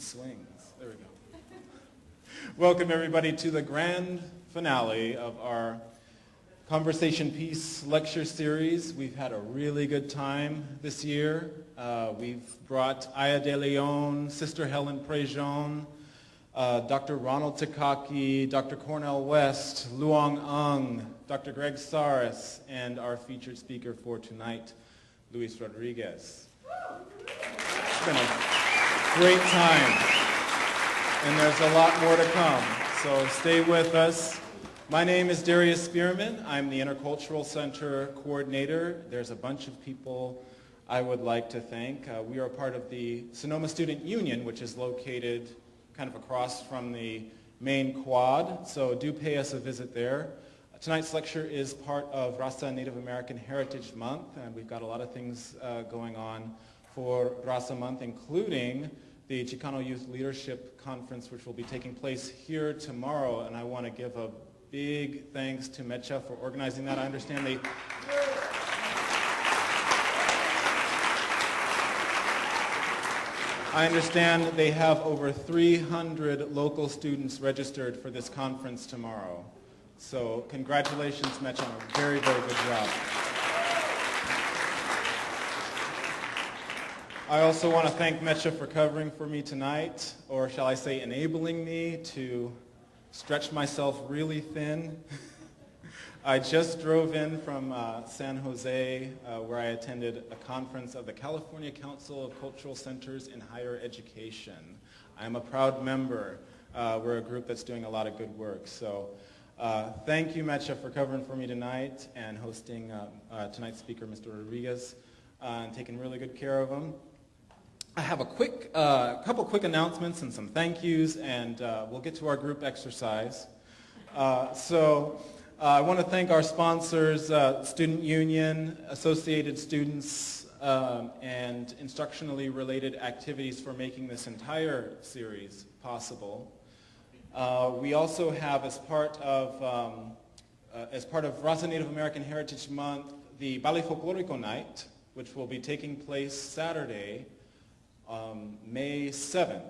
swings. There we go. Welcome everybody to the grand finale of our Conversation Peace lecture series. We've had a really good time this year. We've brought Aya de Leon, Sister Helen Prejean, Dr. Ronald Takaki, Dr. Cornel West, Luong Ung, Dr. Greg Saris, and our featured speaker for tonight, Luis Rodriguez. It's been a great time, and there's a lot more to come, so stay with us. My name is Darius Spearman. I'm the Intercultural Center Coordinator. There's a bunch of people I would like to thank. We are part of the Sonoma Student Union, which is located kind of across from the main quad, so do pay us a visit there. Tonight's lecture is part of Rasa Native American Heritage Month, and we've got a lot of things going on for Rasa Month, including the Chicano Youth Leadership Conference, which will be taking place here tomorrow, and I want to give a big thanks to Mecha for organizing that. I understand they have over 300 local students registered for this conference tomorrow. So congratulations, Mecha, on a very, very good job. I also want to thank Mecha for covering for me tonight, or shall I say enabling me to stretch myself really thin. I just drove in from San Jose, where I attended a conference of the California Council of Cultural Centers in Higher Education. I'm a proud member. We're a group that's doing a lot of good work. So thank you, Mecha, for covering for me tonight and hosting tonight's speaker, Mr. Rodriguez, and taking really good care of him. I have a couple quick announcements and some thank yous, and we'll get to our group exercise. I want to thank our sponsors, Student Union, Associated Students, and instructionally related activities for making this entire series possible. We also have, as part of Rasa Native American Heritage Month, the Ballet Folklorico Night, which will be taking place Saturday, May 7th,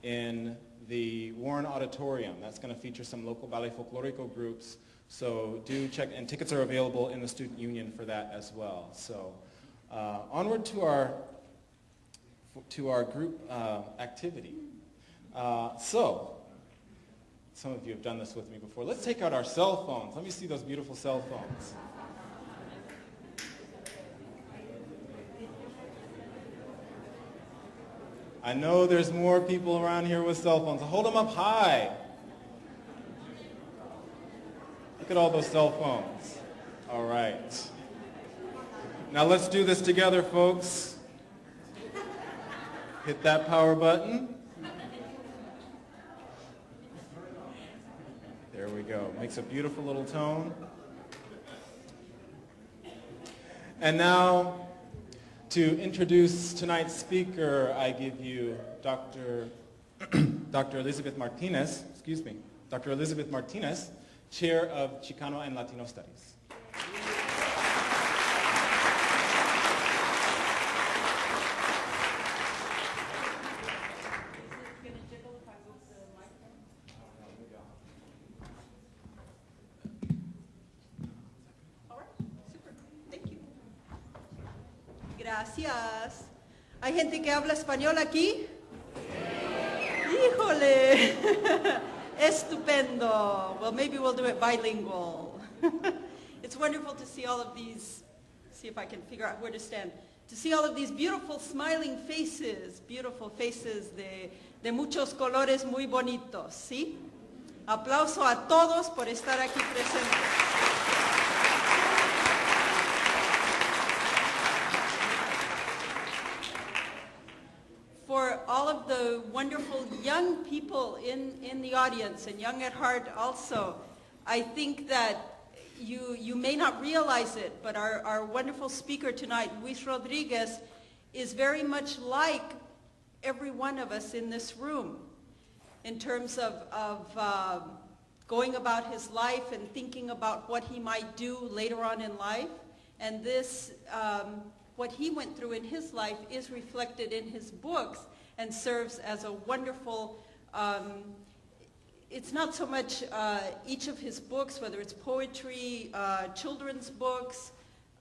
in the Warren Auditorium. That's going to feature some local Ballet Folklorico groups. So do check, and tickets are available in the Student Union for that as well. So onward to our group activity. So some of you have done this with me before. Let's take out our cell phones. Let me see those beautiful cell phones. I know there's more people around here with cell phones. Hold them up high. Look at all those cell phones. All right. Now let's do this together, folks. Hit that power button. There we go. Makes a beautiful little tone. And now, to introduce tonight's speaker, I give you Dr. Elizabeth Martinez, Dr. Elizabeth Martinez, Chair of Chicano and Latino Studies. Gracias. ¿Hay gente que habla español aquí? ¡Híjole! Estupendo. Well, maybe we'll do it bilingual. It's wonderful to see all of these, see if I can figure out where to stand, to see all of these beautiful smiling faces de muchos colores muy bonitos, ¿sí? Aplauso a todos por estar aquí presentes. For all of the wonderful young people in the audience, and young at heart also, I think that you may not realize it, but our wonderful speaker tonight, Luis Rodriguez, is very much like every one of us in this room in terms of going about his life and thinking about what he might do later on in life. And this, what he went through in his life is reflected in his books. and serves as a wonderful, it's not so much each of his books, whether it's poetry, children's books,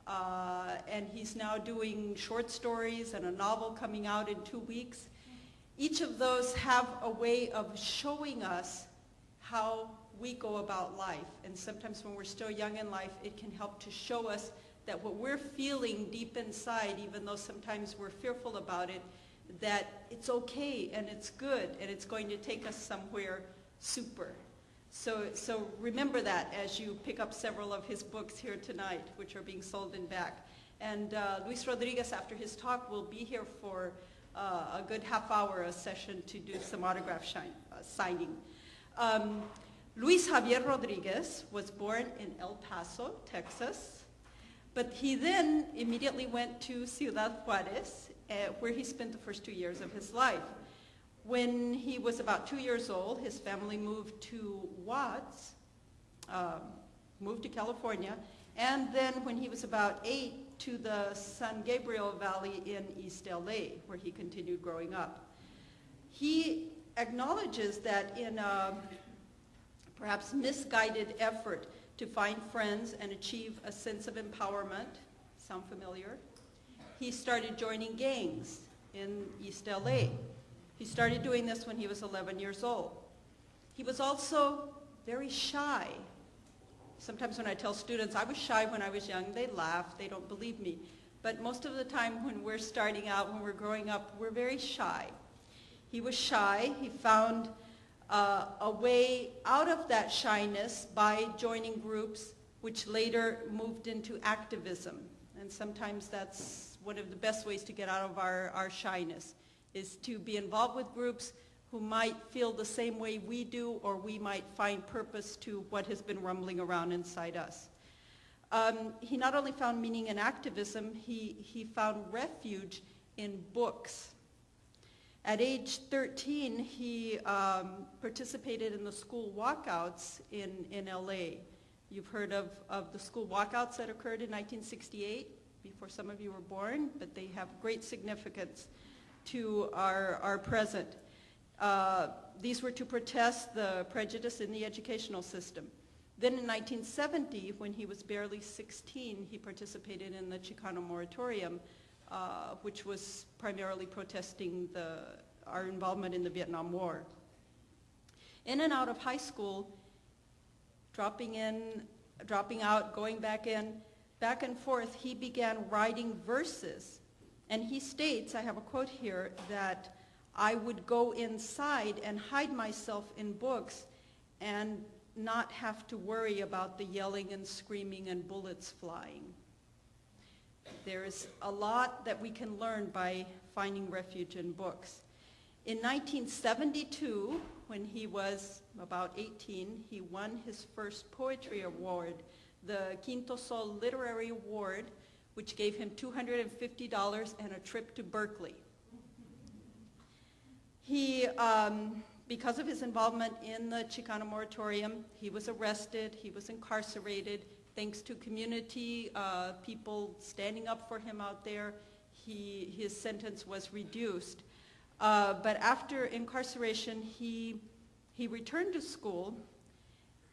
and he's now doing short stories and a novel coming out in 2 weeks. Each of those have a way of showing us how we go about life. And sometimes when we're still young in life, it can help to show us that what we're feeling deep inside, even though sometimes we're fearful about it, that it's okay and it's good and it's going to take us somewhere super. So remember that as you pick up several of his books here tonight, which are being sold in back. And Luis Rodriguez, after his talk, will be here for a good half hour, a session to do some autograph signing. Luis Javier Rodriguez was born in El Paso, Texas, but he then immediately went to Ciudad Juarez, where he spent the first 2 years of his life. When he was about 2 years old, his family moved to Watts, moved to California, and then when he was about 8, to the San Gabriel Valley in East LA, where he continued growing up. He acknowledges that in a perhaps misguided effort to find friends and achieve a sense of empowerment, sound familiar? He started joining gangs in East LA. He started doing this when he was 11 years old. He was also very shy. Sometimes when I tell students I was shy when I was young, they laugh, they don't believe me. But most of the time when we're starting out, when we're growing up, we're very shy. He was shy. He found a way out of that shyness by joining groups which later moved into activism. And sometimes that's one of the best ways to get out of our shyness, is to be involved with groups who might feel the same way we do, or we might find purpose to what has been rumbling around inside us. He not only found meaning in activism, he found refuge in books. At age 13, he participated in the school walkouts in LA. You've heard of the school walkouts that occurred in 1968, before some of you were born, but they have great significance to our present. These were to protest the prejudice in the educational system. Then in 1970, when he was barely 16, he participated in the Chicano moratorium, which was primarily protesting our involvement in the Vietnam War. In and out of high school, dropping in, dropping out, going back in, back and forth, he began writing verses. And he states, I have a quote here, that I would go inside and hide myself in books and not have to worry about the yelling and screaming and bullets flying. There's a lot that we can learn by finding refuge in books. In 1972, when he was about 18, he won his first poetry award, the Quinto Sol Literary Award, which gave him $250 and a trip to Berkeley. He, because of his involvement in the Chicano moratorium, he was arrested, he was incarcerated. Thanks to community people standing up for him out there, his sentence was reduced. But after incarceration, he returned to school.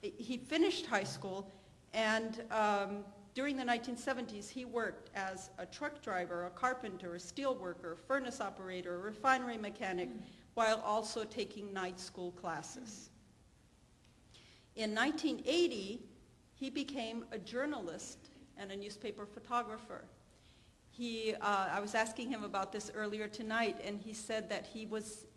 He finished high school, and during the 1970s, he worked as a truck driver, a carpenter, a steel worker, furnace operator, a refinery mechanic, while also taking night school classes. In 1980, he became a journalist and a newspaper photographer. I was asking him about this earlier tonight, and he said that he was,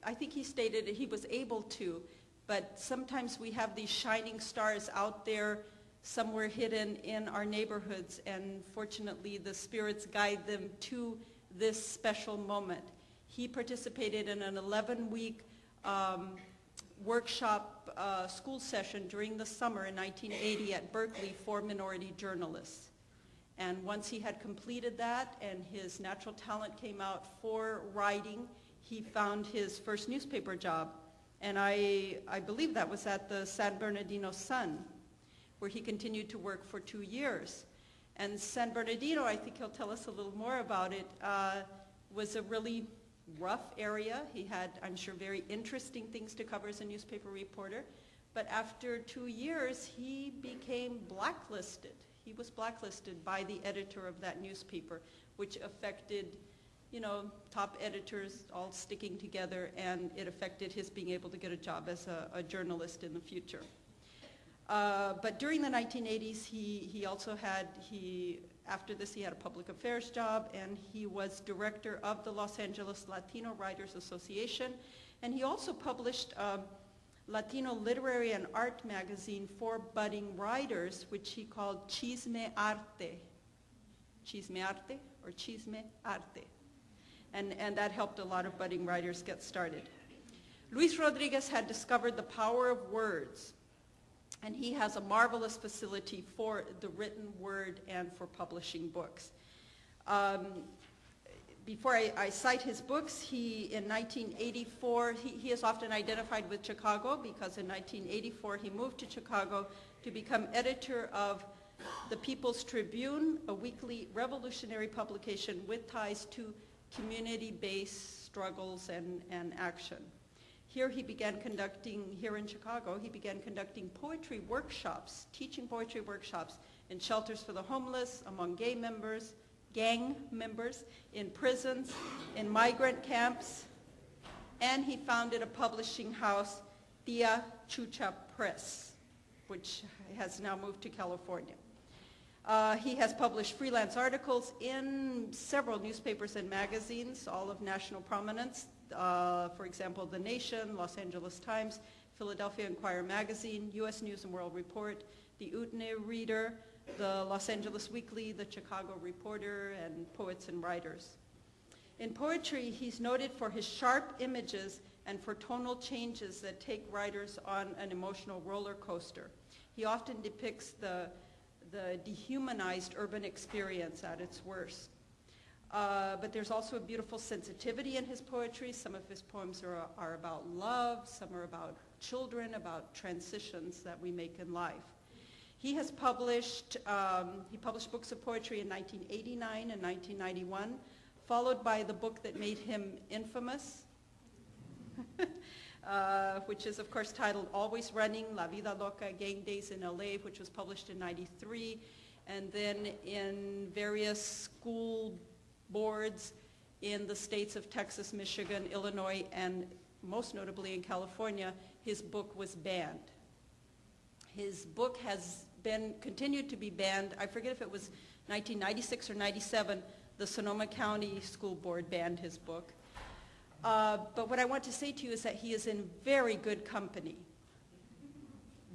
I think he stated that he was able to, but sometimes we have these shining stars out there somewhere hidden in our neighborhoods, and fortunately the spirits guide them to this special moment. He participated in an 11-week workshop school session during the summer in 1980 at Berkeley for minority journalists. And once he had completed that and his natural talent came out for writing, he found his first newspaper job. And I believe that was at the San Bernardino Sun, where he continued to work for 2 years. And San Bernardino, I think he'll tell us a little more about it, was a really rough area. He had, I'm sure, very interesting things to cover as a newspaper reporter. But after 2 years, he became blacklisted. He was blacklisted by the editor of that newspaper, which affected, you know, top editors all sticking together, and it affected his being able to get a job as a journalist in the future. But during the 1980s, he also had, after this, he had a public affairs job, and he was director of the Los Angeles Latino Writers Association, and he also published Latino literary and art magazine for budding writers, which he called Chisme Arte. Chisme Arte, or Chisme Arte. And that helped a lot of budding writers get started. Luis Rodriguez had discovered the power of words, and he has a marvelous facility for the written word and for publishing books. Before I cite his books, in 1984, he is often identified with Chicago because in 1984 he moved to Chicago to become editor of the People's Tribune, a weekly revolutionary publication with ties to community-based struggles and action. Here in Chicago, he began conducting poetry workshops, teaching poetry workshops in shelters for the homeless, among gang members, in prisons, in migrant camps, and he founded a publishing house, Tia Chucha Press, which has now moved to California. He has published freelance articles in several newspapers and magazines, all of national prominence. For example, The Nation, Los Angeles Times, Philadelphia Inquirer Magazine, U.S. News and World Report, the Utne Reader, the Los Angeles Weekly, the Chicago Reporter, and Poets and Writers. In poetry, he's noted for his sharp images and for tonal changes that take writers on an emotional roller coaster. He often depicts the dehumanized urban experience at its worst. But there's also a beautiful sensitivity in his poetry. Some of his poems are about love, some are about children, about transitions that we make in life. He has published, he published books of poetry in 1989 and 1991, followed by the book that made him infamous, which is of course titled Always Running, La Vida Loca, Gang Days in LA, which was published in 93, and then in various school boards in the states of Texas, Michigan, Illinois, and most notably in California, his book was banned. His book has continued to be banned. I forget if it was 1996 or 97, the Sonoma County School Board banned his book. But what I want to say to you is that he is in very good company.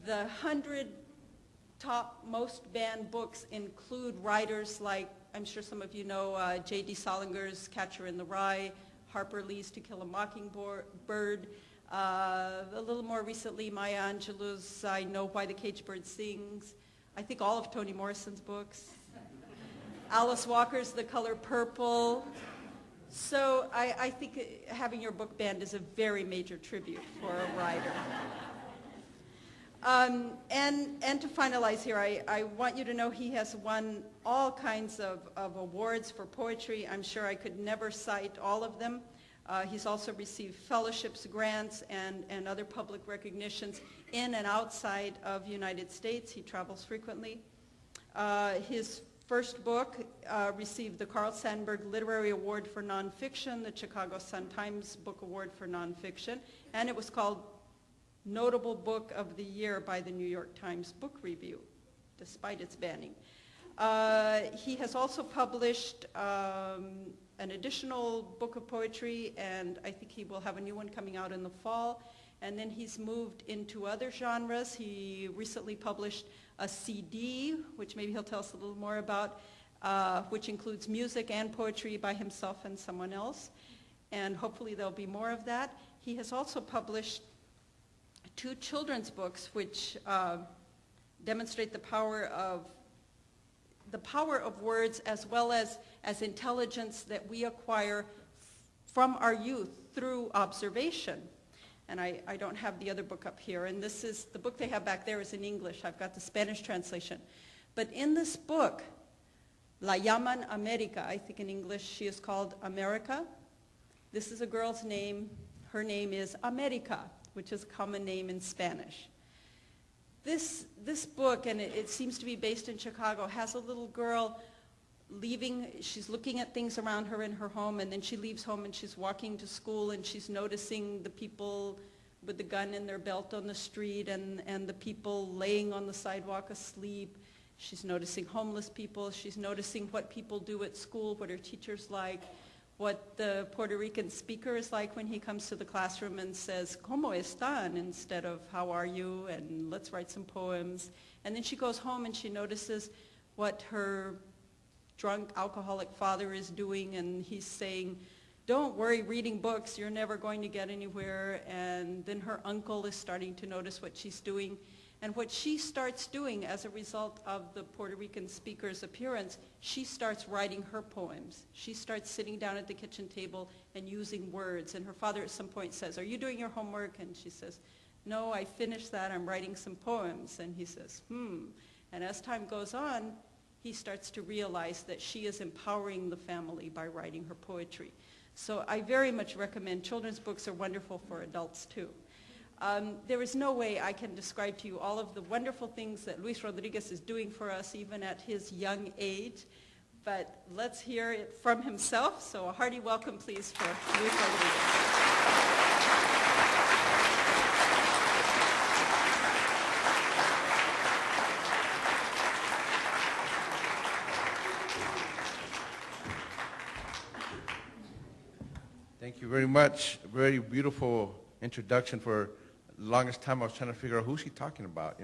The 100 top most banned books include writers like, I'm sure some of you know, J.D. Salinger's Catcher in the Rye, Harper Lee's To Kill a Mockingbird, a little more recently, Maya Angelou's I Know Why the Caged Bird Sings, I think all of Toni Morrison's books, Alice Walker's The Color Purple. So I think having your book banned is a very major tribute for a writer. And to finalize here, I want you to know he has won all kinds of awards for poetry. I'm sure I could never cite all of them. He's also received fellowships, grants, and other public recognitions in and outside of the United States. He travels frequently. His first book received the Carl Sandburg Literary Award for Nonfiction, the Chicago Sun-Times Book Award for Nonfiction, and it was called Notable Book of the Year by the New York Times Book Review, despite its banning. He has also published an additional book of poetry, and I think he will have a new one coming out in the fall. And then he's moved into other genres. He recently published a CD, which maybe he'll tell us a little more about, which includes music and poetry by himself and someone else. And hopefully there'll be more of that. He has also published 2 children's books which demonstrate the power of words as well as intelligence that we acquire from our youth through observation. And I don't have the other book up here. And this is, the book they have back there is in English. I've got the Spanish translation. But in this book, La Llaman America, I think in English she is called America, This is a girl's name. Her name is America, which is a common name in Spanish. This book, and it seems to be based in Chicago, has a little girl leaving. She's looking at things around her in her home, and then she leaves home and she's walking to school, and she's noticing the people with the gun in their belt on the street, and the people laying on the sidewalk asleep. She's noticing homeless people. She's noticing what people do at school, what her teacher's like, what the Puerto Rican speaker is like when he comes to the classroom and says, "¿Cómo están?" instead of "How are you?" and "Let's write some poems." And then she goes home and she notices what her drunk alcoholic father is doing, and he's saying, "Don't worry reading books, you're never going to get anywhere." And then her uncle is starting to notice what she's doing. And what she starts doing as a result of the Puerto Rican speaker's appearance, she starts writing her poems. She starts sitting down at the kitchen table and using words. And her father at some point says, "Are you doing your homework?" And she says, "No, I finished that, I'm writing some poems." And he says, And as time goes on, he starts to realize that she is empowering the family by writing her poetry. So I very much recommend. Children's books are wonderful for adults too. There is no way I can describe to you all of the wonderful things that Luis Rodriguez is doing for us, even at his young age. But let's hear it from himself. So a hearty welcome, please, for Luis Rodriguez. Thank you very much. A very beautiful introduction. For the longest time I was trying to figure out who's she talking about,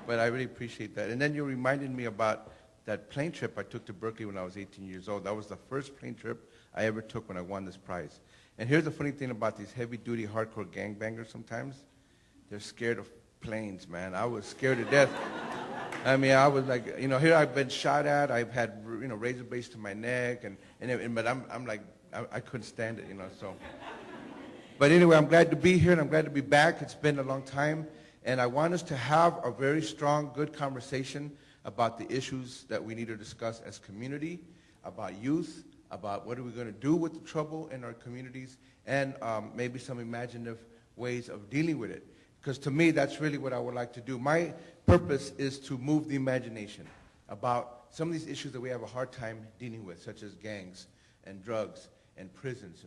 But I really appreciate that. And then you reminded me about that plane trip I took to Berkeley when I was 18 years old. That was the first plane trip I ever took when I won this prize. And here's the funny thing about these heavy-duty, hardcore gangbangers sometimes. They're scared of planes, man. I was scared to death. I mean, I was like, here I've been shot at. I've had, razor blades to my neck. But I'm like, I couldn't stand it, so. But anyway, I'm glad to be here, and I'm glad to be back. It's been a long time, and I want us to have a very strong, good conversation about the issues that we need to discuss as community, about youth, about what are we going to do with the trouble in our communities, and maybe some imaginative ways of dealing with it. Because to me, that's really what I would like to do. My purpose is to move the imagination about some of these issues that we have a hard time dealing with, such as gangs and drugs and prisons.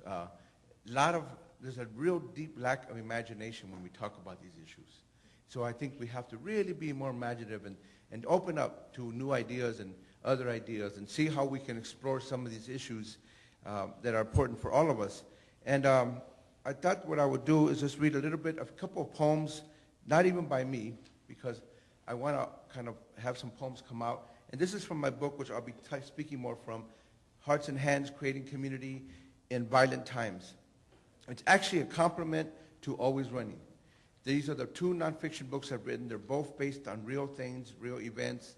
There's a real deep lack of imagination when we talk about these issues. So I think we have to really be more imaginative and open up to new ideas and other ideas and see how we can explore some of these issues that are important for all of us. And I thought what I would do is just read a couple of poems, not even by me, because I want to kind of have some poems come out. And this is from my book, which I'll be speaking more from, Hearts and Hands, Creating Community in Violent Times. It's actually a complement to Always Running. These are the two nonfiction books I've written. They're both based on real things, real events.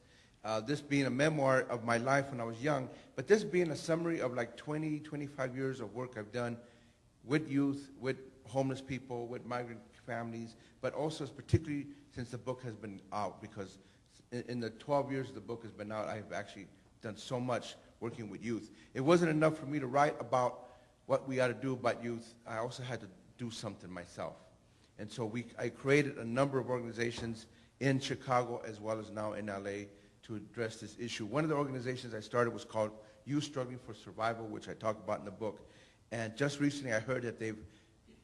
This being a memoir of my life when I was young, but this being a summary of like 20, 25 years of work I've done with youth, with homeless people, with migrant families, but also particularly since the book has been out, because in the 12 years the book has been out, I've actually done so much working with youth. It wasn't enough for me to write about what we got to do about youth. I also had to do something myself. And so I created a number of organizations in Chicago as well as now in LA to address this issue. One of the organizations I started was called Youth Struggling for Survival, which I talk about in the book. And just recently I heard that they've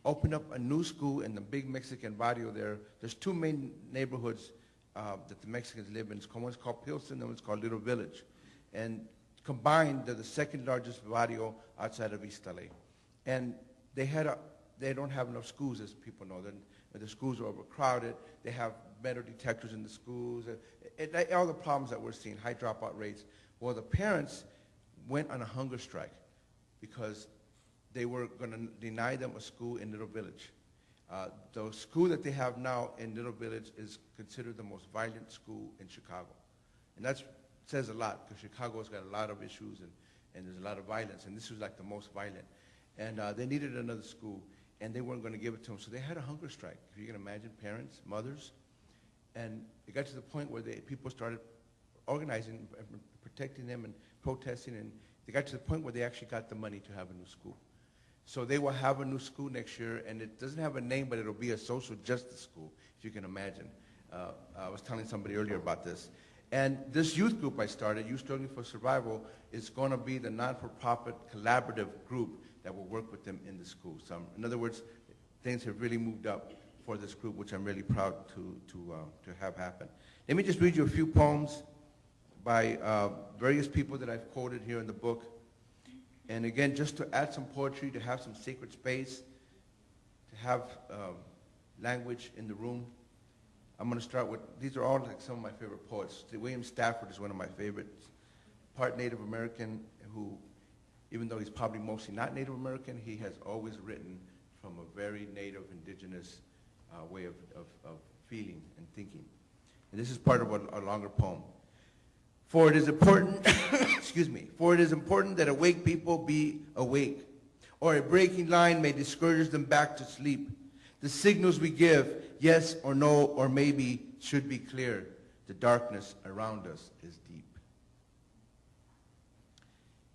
opened up a new school in the big Mexican barrio there. There's two main neighborhoods that the Mexicans live in. One's called Pilsen, and one's called Little Village. And combined, they're the second largest barrio outside of East LA. And they don't have enough schools, as people know. The schools are overcrowded. They have metal detectors in the schools. All the problems that we're seeing, high dropout rates. Well, the parents went on a hunger strike because they were going to deny them a school in Little Village. The school that they have now in Little Village is considered the most violent school in Chicago. And that says a lot, because Chicago's got a lot of issues and there's a lot of violence, and this was like the most violent. And they needed another school, and they weren't going to give it to them, so they had a hunger strike. If you can imagine, parents, mothers. And it got to the point where people started organizing, protecting them and protesting, and they got to the point where they actually got the money to have a new school. So they will have a new school next year, and it doesn't have a name, but it'll be a social justice school, if you can imagine. I was telling somebody earlier about this. And this youth group I started, Youth Struggling for Survival, is going to be the non-for-profit collaborative group that will work with them in the school. So in other words, things have really moved up for this group, which I'm really proud to have happen. Let me just read you a few poems by various people that I've quoted here in the book. And again, just to add some poetry, to have some sacred space, to have language in the room. I'm going to start with, these are all like some of my favorite poets. William Stafford is one of my favorites. Part Native American, who, even though he's probably mostly not Native American, he has always written from a very native, indigenous way of feeling and thinking. And this is part of a longer poem. For it is important, excuse me, for it is important that awake people be awake, or a breaking line may discourage them back to sleep. The signals we give, yes or no or maybe, should be clear. The darkness around us is deep.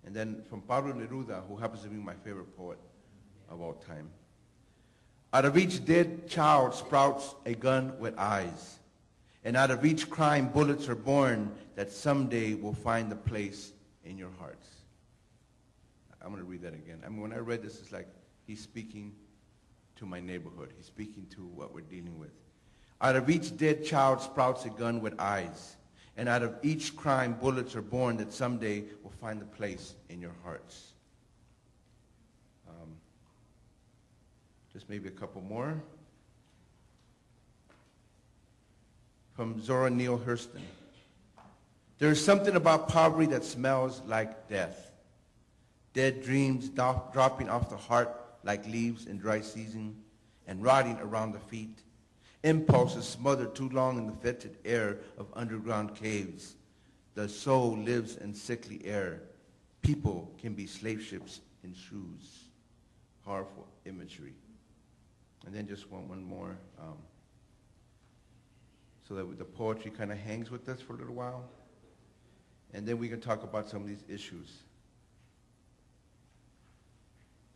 And then from Pablo Neruda, who happens to be my favorite poet of all time. Out of each dead child sprouts a gun with eyes. And out of each crime, bullets are born that someday will find the place in your hearts. I'm going to read that again. I mean, when I read this, it's like he's speaking to my neighborhood. He's speaking to what we're dealing with. Out of each dead child sprouts a gun with eyes. And out of each crime, bullets are born that someday will find the place in your hearts. Just maybe a couple more. From Zora Neale Hurston. There is something about poverty that smells like death. Dead dreams dropping off the heart like leaves in dry season and rotting around the feet. Impulses smothered too long in the fetid air of underground caves. The soul lives in sickly air. People can be slave ships in shoes. Powerful imagery. And then just one more. So that the poetry kind of hangs with us for a little while. And then we can talk about some of these issues.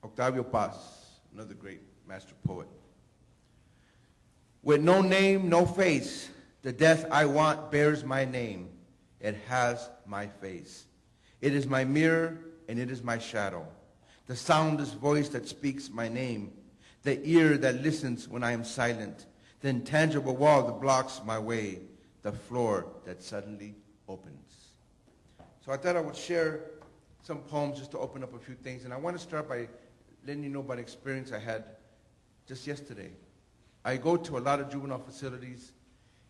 Octavio Paz, another great master poet. With no name, no face, the death I want bears my name. It has my face. It is my mirror and it is my shadow. The soundless voice that speaks my name. The ear that listens when I am silent. The intangible wall that blocks my way, the floor that suddenly opens. So I thought I would share some poems just to open up a few things. And I want to start by letting you know about an experience I had just yesterday. I go to a lot of juvenile facilities,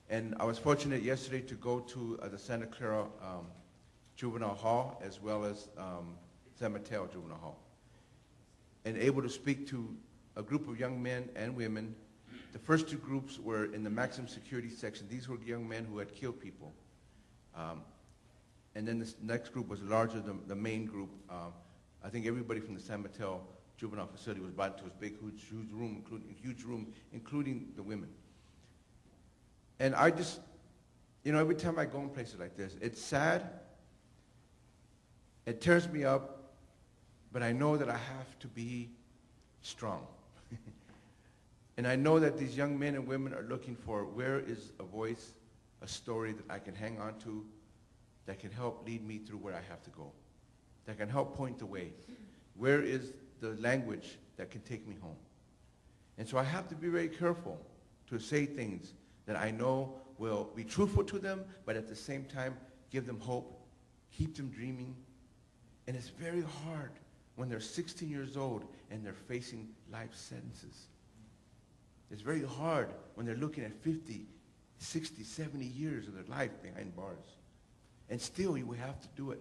and I was fortunate yesterday to go to the Santa Clara Juvenile Hall as well as San Mateo Juvenile Hall, and able to speak to a group of young men and women. The first two groups were in the maximum security section. These were young men who had killed people. And then this next group was larger than the main group. I think everybody from the San Mateo juvenile facility was brought to this big, huge room, including the women. And I just, every time I go in places like this, it's sad. It tears me up, but I know that I have to be strong. And I know that these young men and women are looking for where is a voice, a story that I can hang on to, that can help lead me through where I have to go, that can help point the way. Where is the language that can take me home? And so I have to be very careful to say things that I know will be truthful to them, but at the same time give them hope, keep them dreaming. And it's very hard when they're 16 years old and they're facing life sentences. It's very hard when they're looking at 50, 60, 70 years of their life behind bars. And still, we have to do it.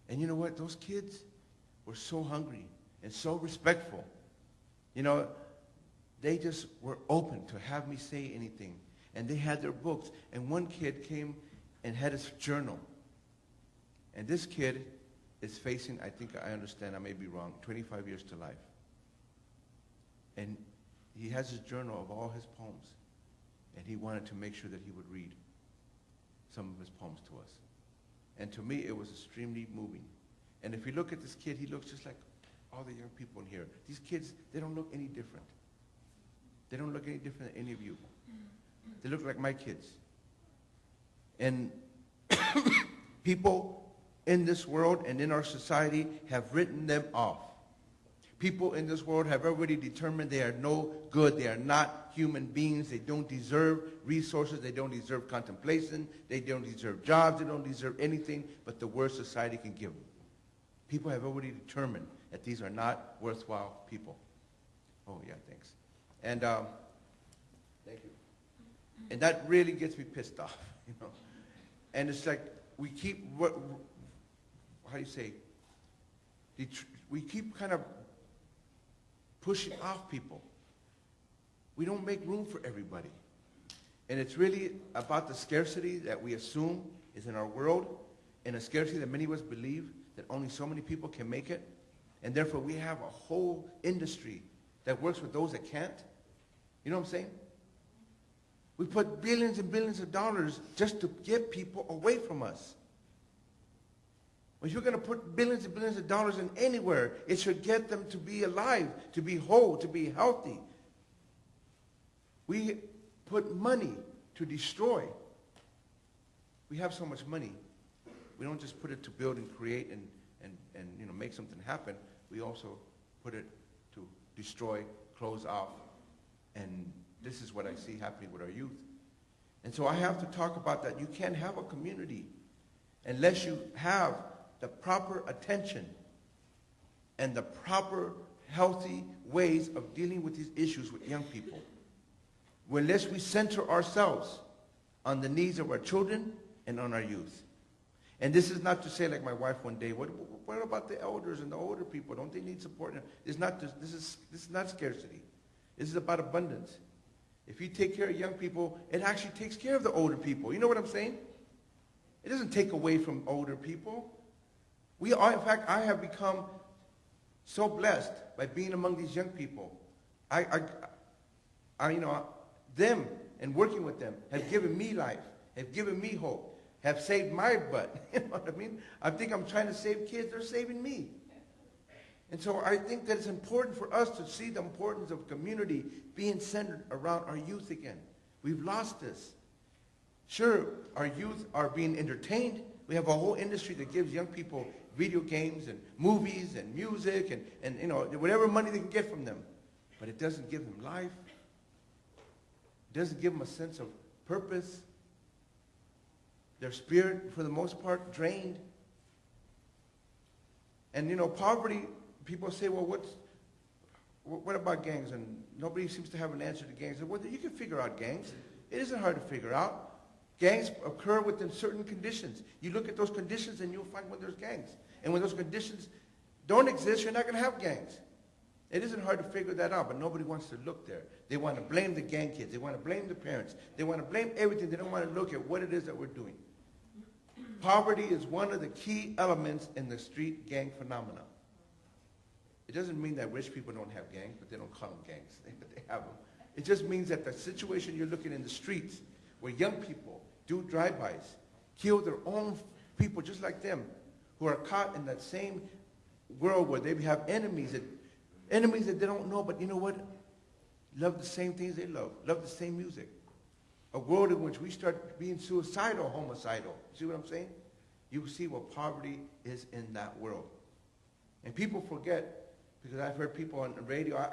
And you know what? Those kids were so hungry and so respectful. They just were open to have me say anything. And they had their books. And one kid came and had his journal. And this kid is facing, I think I understand, I may be wrong, 25 years to life. And he has his journal of all his poems. And he wanted to make sure that he would read some of his poems to us. And to me, it was extremely moving. And if you look at this kid, he looks just like all the young people in here. These kids, they don't look any different. They don't look any different than any of you. They look like my kids. And people in this world and in our society have written them off. People in this world have already determined they are no good. They are not human beings. They don't deserve resources. They don't deserve contemplation. They don't deserve jobs. They don't deserve anything but the worst society can give them. People have already determined that these are not worthwhile people. Oh, yeah, thanks. And thank you. And that really gets me pissed off, you know. And it's like we keep, how do you say, we keep kind of pushing off people. We don't make room for everybody. And it's really about the scarcity that we assume is in our world, and a scarcity that many of us believe that only so many people can make it. And therefore we have a whole industry that works with those that can't. You know what I'm saying? We put billions and billions of dollars just to get people away from us. If you're going to put billions and billions of dollars in anywhere, it should get them to be alive, to be whole, to be healthy. We put money to destroy. We have so much money. We don't just put it to build and create and you know, make something happen. We also put it to destroy, close off. And this is what I see happening with our youth. And so I have to talk about that. You can't have a community unless you have the proper attention and the proper healthy ways of dealing with these issues with young people. Unless we center ourselves on the needs of our children and on our youth. And this is not to say, like my wife one day, what about the elders and the older people? Don't they need support? It's not just, this is not scarcity. This is about abundance. If you take care of young people, it actually takes care of the older people. You know what I'm saying? It doesn't take away from older people. In fact, I have become so blessed by being among these young people. You know, them and working with them have given me life, have given me hope, have saved my butt. You know what I mean? I think I'm trying to save kids. They're saving me. And so I think that it's important for us to see the importance of community being centered around our youth again. We've lost this. Sure, our youth are being entertained. We have a whole industry that gives young people video games and movies and music and you know, whatever money they can get from them. But it doesn't give them life. It doesn't give them a sense of purpose. Their spirit, for the most part, drained. And you know, poverty, people say, well, what about gangs? And nobody seems to have an answer to gangs. Well, you can figure out gangs. It isn't hard to figure out. Gangs occur within certain conditions. You look at those conditions and you'll find when there's gangs. And when those conditions don't exist, you're not going to have gangs. It isn't hard to figure that out, but nobody wants to look there. They want to blame the gang kids. They want to blame the parents. They want to blame everything. They don't want to look at what it is that we're doing. Poverty is one of the key elements in the street gang phenomena. It doesn't mean that rich people don't have gangs, but they don't call them gangs. They have them. It just means that the situation you're looking in the streets, where young people do drive-bys, kill their own people just like them, who are caught in that same world where they have enemies that they don't know, but you know what? Love the same things they love the same music. A world in which we start being suicidal, homicidal. See what I'm saying? You see what poverty is in that world. And people forget, because I've heard people on the radio,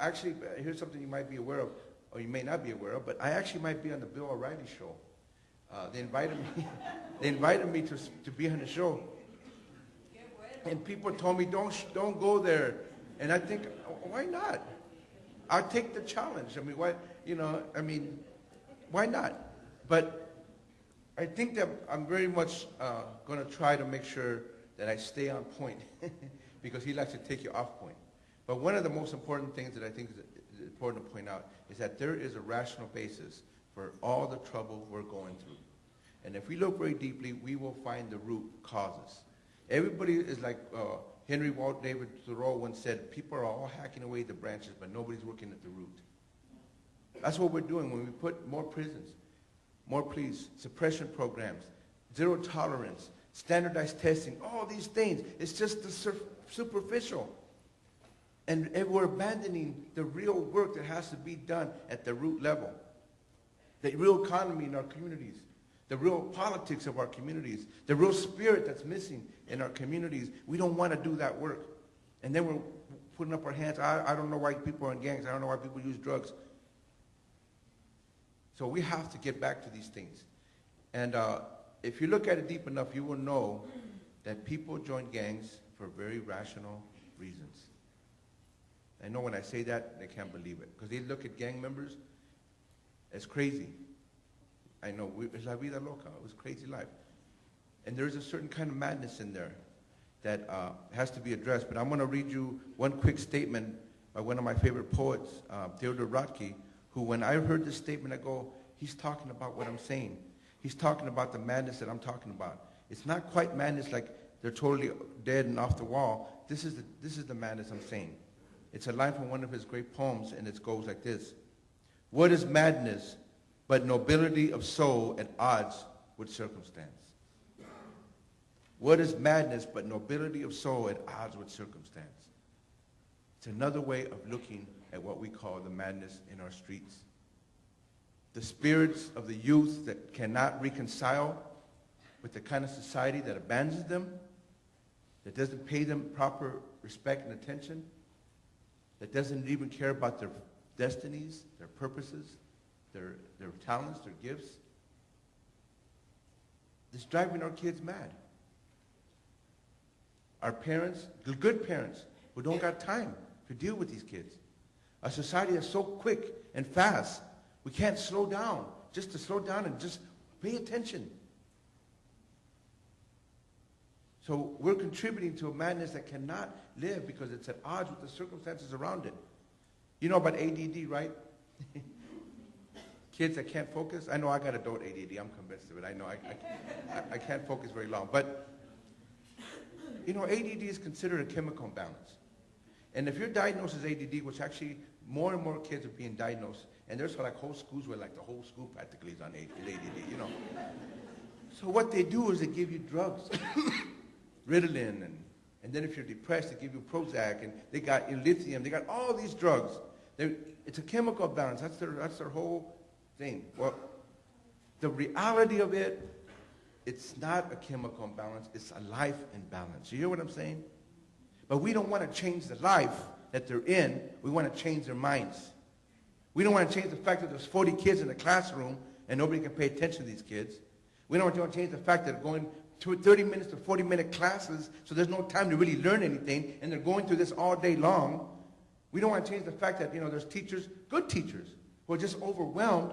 here's something you might be aware of, or you may not be aware of, but I actually might be on the Bill O'Reilly show. They invited me to be on the show. And people told me, don't go there. And I think, why not? I'll take the challenge. I mean, why not? But I think that I'm very much going to try to make sure that I stay on point because he likes to take you off point. But one of the most important things that I think is important to point out is that there is a rational basis for all the trouble we're going through. And if we look very deeply, we will find the root causes. Everybody is like Henry Walt David Thoreau once said, people are all hacking away the branches, but nobody's working at the root. That's what we're doing when we put more prisons, more police, suppression programs, zero tolerance, standardized testing, all these things. It's just the superficial. And we're abandoning the real work that has to be done at the root level. The real economy in our communities, the real politics of our communities, the real spirit that's missing in our communities. We don't want to do that work. And then we're putting up our hands. I don't know why people are in gangs. I don't know why people use drugs. So we have to get back to these things. And if you look at it deep enough, you will know that people join gangs for very rational reasons. I know when I say that, they can't believe it. Because they look at gang members as crazy. I know, it's la vida loca. It was crazy life. And there's a certain kind of madness in there that has to be addressed. But I'm going to read you one quick statement by one of my favorite poets, Theodor Radke, who when I heard this statement, I go, he's talking about what I'm saying. He's talking about the madness that I'm talking about. It's not quite madness like they're totally dead and off the wall. This is the madness I'm saying. It's a line from one of his great poems, and it goes like this. What is madness but nobility of soul at odds with circumstance? What is madness but nobility of soul at odds with circumstance? It's another way of looking at what we call the madness in our streets. The spirits of the youth that cannot reconcile with the kind of society that abandons them, that doesn't pay them proper respect and attention, that doesn't even care about their destinies, their purposes, their talents, their gifts. It's driving our kids mad. Our parents, the good parents, who don't got time to deal with these kids. A society that's so quick and fast, we can't slow down, just to slow down and just pay attention. So we're contributing to a madness that cannot live because it's at odds with the circumstances around it. You know about ADD, right? Kids that can't focus. I know I got adult ADD. I'm convinced of it. I know I can't focus very long. But, you know, ADD is considered a chemical imbalance. And if you're diagnosed as ADD, which actually more and more kids are being diagnosed, and there's like whole schools where like the whole school practically is on ADD, you know. So what they do is they give you drugs, Ritalin, and then if you're depressed, they give you Prozac, and they got lithium, they got all these drugs. It's a chemical balance. That's their whole thing. Well, the reality of it, it's not a chemical imbalance. It's a life imbalance. You hear what I'm saying? But we don't want to change the life that they're in. We want to change their minds. We don't want to change the fact that there's 40 kids in the classroom and nobody can pay attention to these kids. We don't want to change the fact that they're going to 30 minutes to 40-minute classes, so there's no time to really learn anything, and they're going through this all day long. We don't want to change the fact that, you know, there's teachers, good teachers, who are just overwhelmed,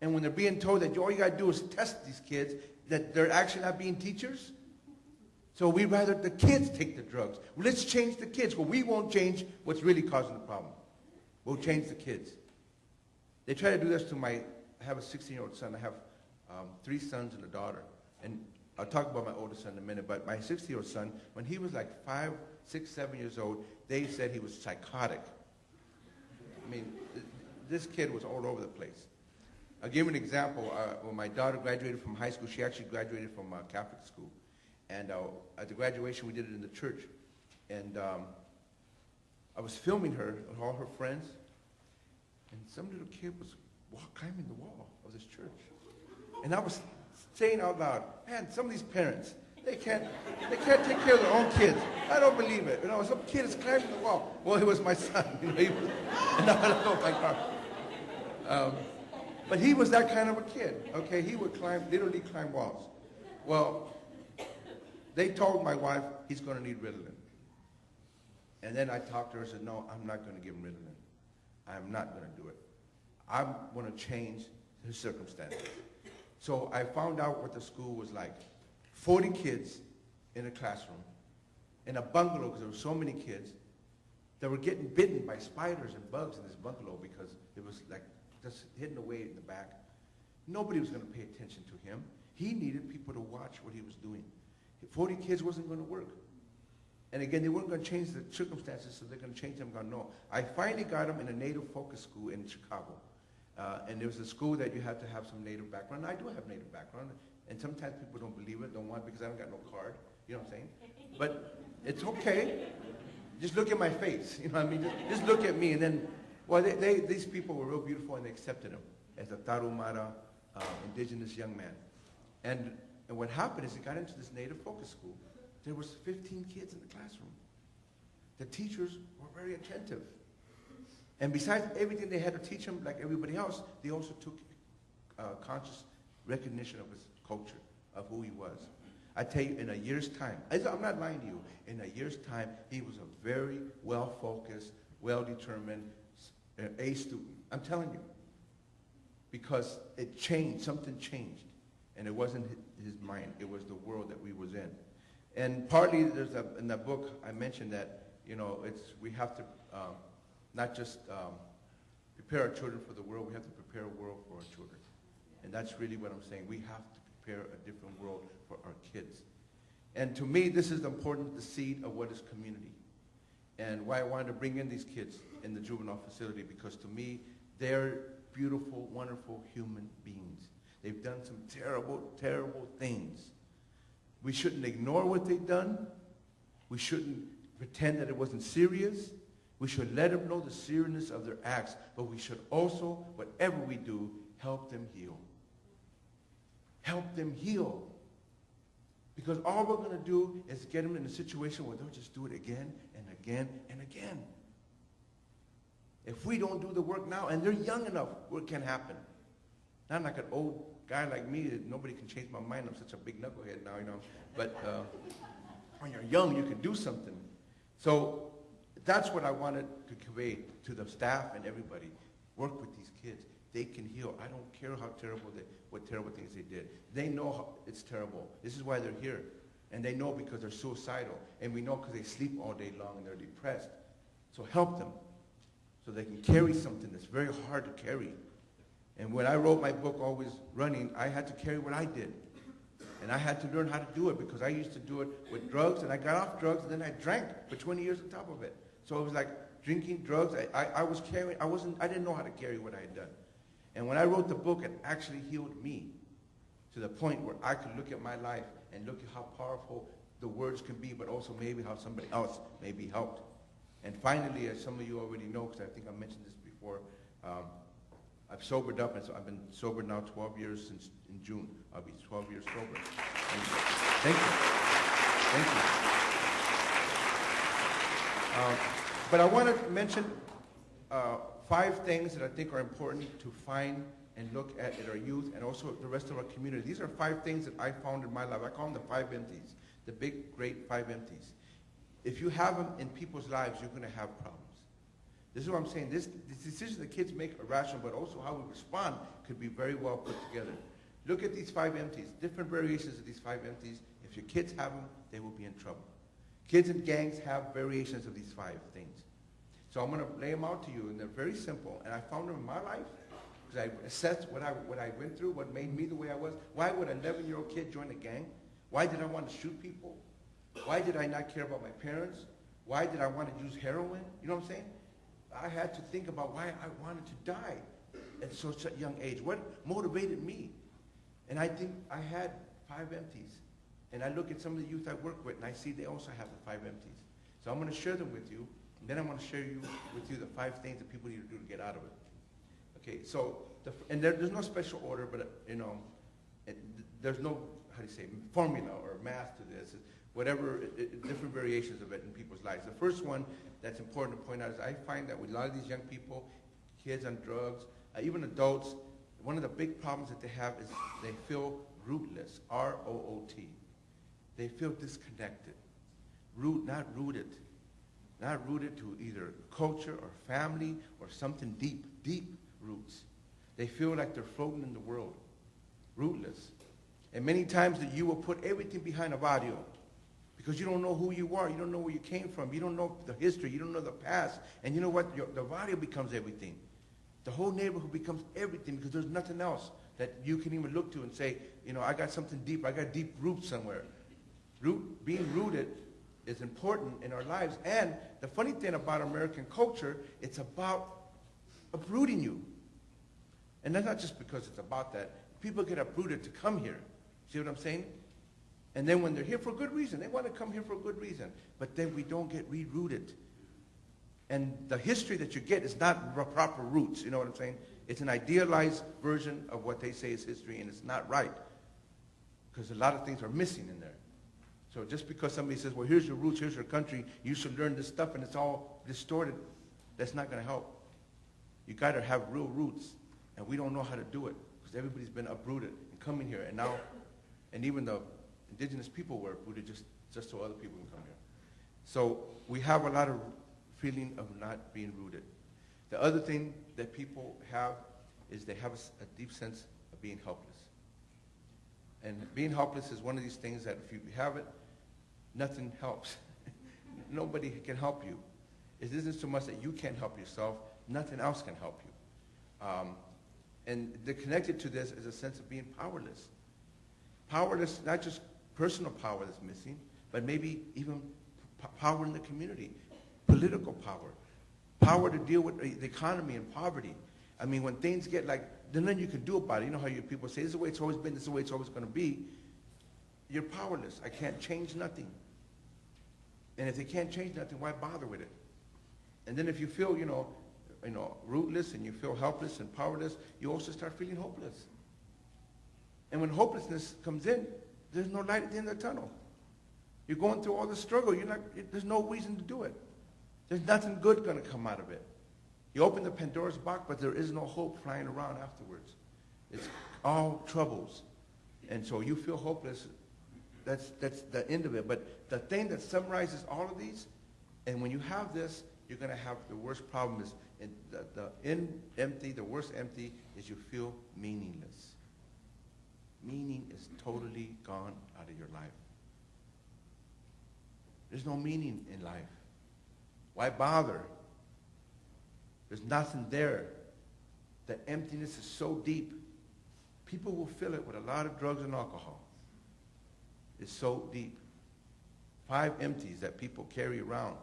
and when they're being told that all you got to do is test these kids, that they're actually not being teachers. So we'd rather the kids take the drugs. Well, let's change the kids. Well, we won't change what's really causing the problem. We'll change the kids. They try to do this to I have a 16-year-old son. I have 3 sons and a daughter. And I'll talk about my oldest son in a minute, but my 16-year-old son, when he was like 5, 6, 7 years old, they said he was psychotic. I mean, this kid was all over the place. I'll give you an example. When my daughter graduated from high school, she actually graduated from Catholic school. And at the graduation, we did it in the church. And I was filming her with all her friends, and some little kid was climbing the wall of this church. And I was saying out loud, man, some of these parents, they can't take care of their own kids. I don't believe it. You know, some kid is climbing the wall. Well, it was my son. You know, he was, no, my God. But he was that kind of a kid. Okay, he would literally climb walls. Well, they told my wife he's going to need Ritalin. And then I talked to her and said, no, I'm not going to give him Ritalin. I'm not going to do it. I'm going to change his circumstances. So I found out what the school was like. 40 kids in a classroom, in a bungalow, because there were so many kids that were getting bitten by spiders and bugs in this bungalow because it was like just hidden away in the back. Nobody was going to pay attention to him. He needed people to watch what he was doing. 40 kids wasn't going to work. And again, they weren't going to change the circumstances, so they're going to change them. I'm going, no. I finally got him in a Native focus school in Chicago. And there was a school that you had to have some Native background. I do have Native background. And sometimes people don't believe it, don't want it because I don't got no card. You know what I'm saying? But it's okay. just look at my face. You know what I mean? Just look at me. And then, well, these people were real beautiful, and they accepted him as a Tarahumara indigenous young man. And what happened is he got into this native focus school. There was 15 kids in the classroom. The teachers were very attentive. And besides everything they had to teach him, like everybody else, they also took conscious recognition of his culture, of who he was. I tell you, in a year's time, I'm not lying to you, in a year's time, he was a very well-focused, well-determined A student. I'm telling you. Because it changed, something changed. And it wasn't his mind, it was the world that we was in. And partly, in the book, I mentioned that, we have to not just prepare our children for the world, we have to prepare a world for our children. And that's really what I'm saying. We have to prepare a different world for our kids. And to me, this is important, the seed of what is community. And why I wanted to bring in these kids in the juvenile facility, because to me, they're beautiful, wonderful human beings. They've done some terrible, terrible things. We shouldn't ignore what they've done. We shouldn't pretend that it wasn't serious. We should let them know the seriousness of their acts, but we should also, whatever we do, help them heal. Help them heal. Because all we're going to do is get them in a situation where they'll just do it again and again and again. If we don't do the work now, and they're young enough, what can happen? Not like an old guy like me, that nobody can change my mind. I'm such a big knucklehead now, But when you're young, you can do something. So that's what I wanted to convey to the staff and everybody. Work with these kids. They can heal. I don't care how terrible what terrible things they did. They know it's terrible. This is why they're here. And they know because they're suicidal. And we know because they sleep all day long and they're depressed. So help them so they can carry something that's very hard to carry. And when I wrote my book, Always Running, I had to carry what I did. And I had to learn how to do it because I used to do it with drugs, and I got off drugs, and then I drank for 20 years on top of it. So it was like drinking, drugs. I was carrying, I didn't know how to carry what I had done. And when I wrote the book, it actually healed me to the point where I could look at my life and look at how powerful the words can be, but also maybe how somebody else may be helped. And finally, as some of you already know, because I think I mentioned this before, I've sobered up, and so I've been sober now 12 years since in June. I'll be 12 years sober. And thank you. Thank you. But I want to mention 5 things that I think are important to find and look at our youth and also the rest of our community. These are 5 things that I found in my life. I call them the 5 empties, the big, great 5 empties. If you have them in people's lives, you're going to have problems. This is what I'm saying. This decision the kids make are rational, but also how we respond could be very well put together. Look at these 5 empties, different variations of these 5 empties. If your kids have them, they will be in trouble. Kids and gangs have variations of these 5 things. So I'm going to lay them out to you, and they're very simple. And I found them in my life because I assessed what I went through, what made me the way I was. Why would an 11-year-old kid join a gang? Why did I want to shoot people? Why did I not care about my parents? Why did I want to use heroin? You know what I'm saying? I had to think about why I wanted to die at such a young age. What motivated me? And I think I had 5 empties. And I look at some of the youth I work with, and I see they also have the 5 empties. So I'm going to share them with you, and then I'm going to share with you the 5 things that people need to do to get out of it. Okay, so, there's no special order, but, there's no, how do you say, formula or math to this. Whatever, different variations of it in people's lives. The first one that's important to point out is I find that with a lot of these young people, kids on drugs, even adults, one of the big problems that they have is they feel rootless, R-O-O-T. They feel disconnected, not rooted to either culture or family or something deep, deep roots. They feel like they're floating in the world, rootless. And many times that you will put everything behind a barrio because you don't know who you are, you don't know where you came from, you don't know the history, you don't know the past, and you know what? The barrio becomes everything. The whole neighborhood becomes everything because there's nothing else that you can even look to and say, I got something deep, I got deep roots somewhere. Being rooted is important in our lives. And the funny thing about American culture, it's about uprooting you. And that's not just because it's about that. People get uprooted to come here. See what I'm saying? And then when they're here for a good reason, they want to come here for a good reason. But then we don't get re-rooted. And the history that you get is not proper roots, you know what I'm saying? It's an idealized version of what they say is history, and it's not right. Because a lot of things are missing in there. So just because somebody says, well, here's your roots, here's your country, you should learn this stuff, and it's all distorted, that's not going to help. You got to have real roots, and we don't know how to do it, because everybody's been uprooted and coming here, and now, and even the indigenous people were uprooted just so other people can come here. So we have a lot of feeling of not being rooted. The other thing that people have is they have a deep sense of being helpless. And being helpless is one of these things that if you have it, nothing helps. Nobody can help you. It isn't so much that you can't help yourself, nothing else can help you. And connected to this is a sense of being powerless. Powerless, not just personal power that's missing, but maybe even power in the community, political power, power to deal with the economy and poverty. I mean, when things get like, there's nothing you can do about it. You know how people say, this is the way it's always been, this is the way it's always going to be. You're powerless. I can't change nothing. And if they can't change nothing, why bother with it? And then if you feel, rootless and you feel helpless and powerless, you also start feeling hopeless. And when hopelessness comes in, there's no light at the end of the tunnel. You're going through all the struggle. There's no reason to do it. There's nothing good going to come out of it. You open the Pandora's box, but there is no hope flying around afterwards. It's all troubles. And so you feel hopeless. That's the end of it. But the thing that summarizes all of these, and when you have this, you're going to have the worst problem is the worst empty is you feel meaningless. Meaning is totally gone out of your life. There's no meaning in life. Why bother? There's nothing there. The emptiness is so deep. People will fill it with a lot of drugs and alcohol. It's so deep. 5 empties that people carry around.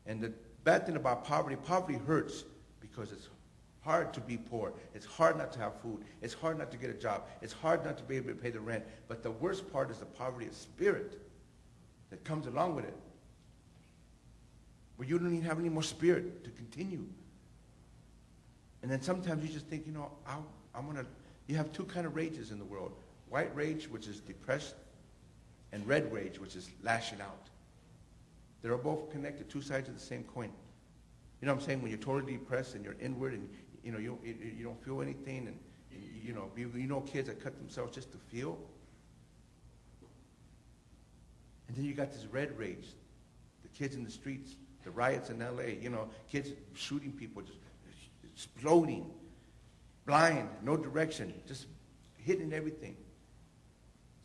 And the bad thing about poverty hurts because it's hard to be poor. It's hard not to have food. It's hard not to get a job. It's hard not to be able to pay the rent. But the worst part is the poverty of spirit that comes along with it. Where you don't even have any more spirit to continue. And then sometimes you just think, you have 2 kind of rages in the world. White rage, which is depressed, and red rage, which is lashing out. They're both connected, 2 sides of the same coin. You know what I'm saying? When you're totally depressed and you're inward and you don't feel anything, and kids that cut themselves just to feel. And then you got this red rage, the kids in the streets, the riots in L.A., kids shooting people, just exploding, blind, no direction, just hitting everything.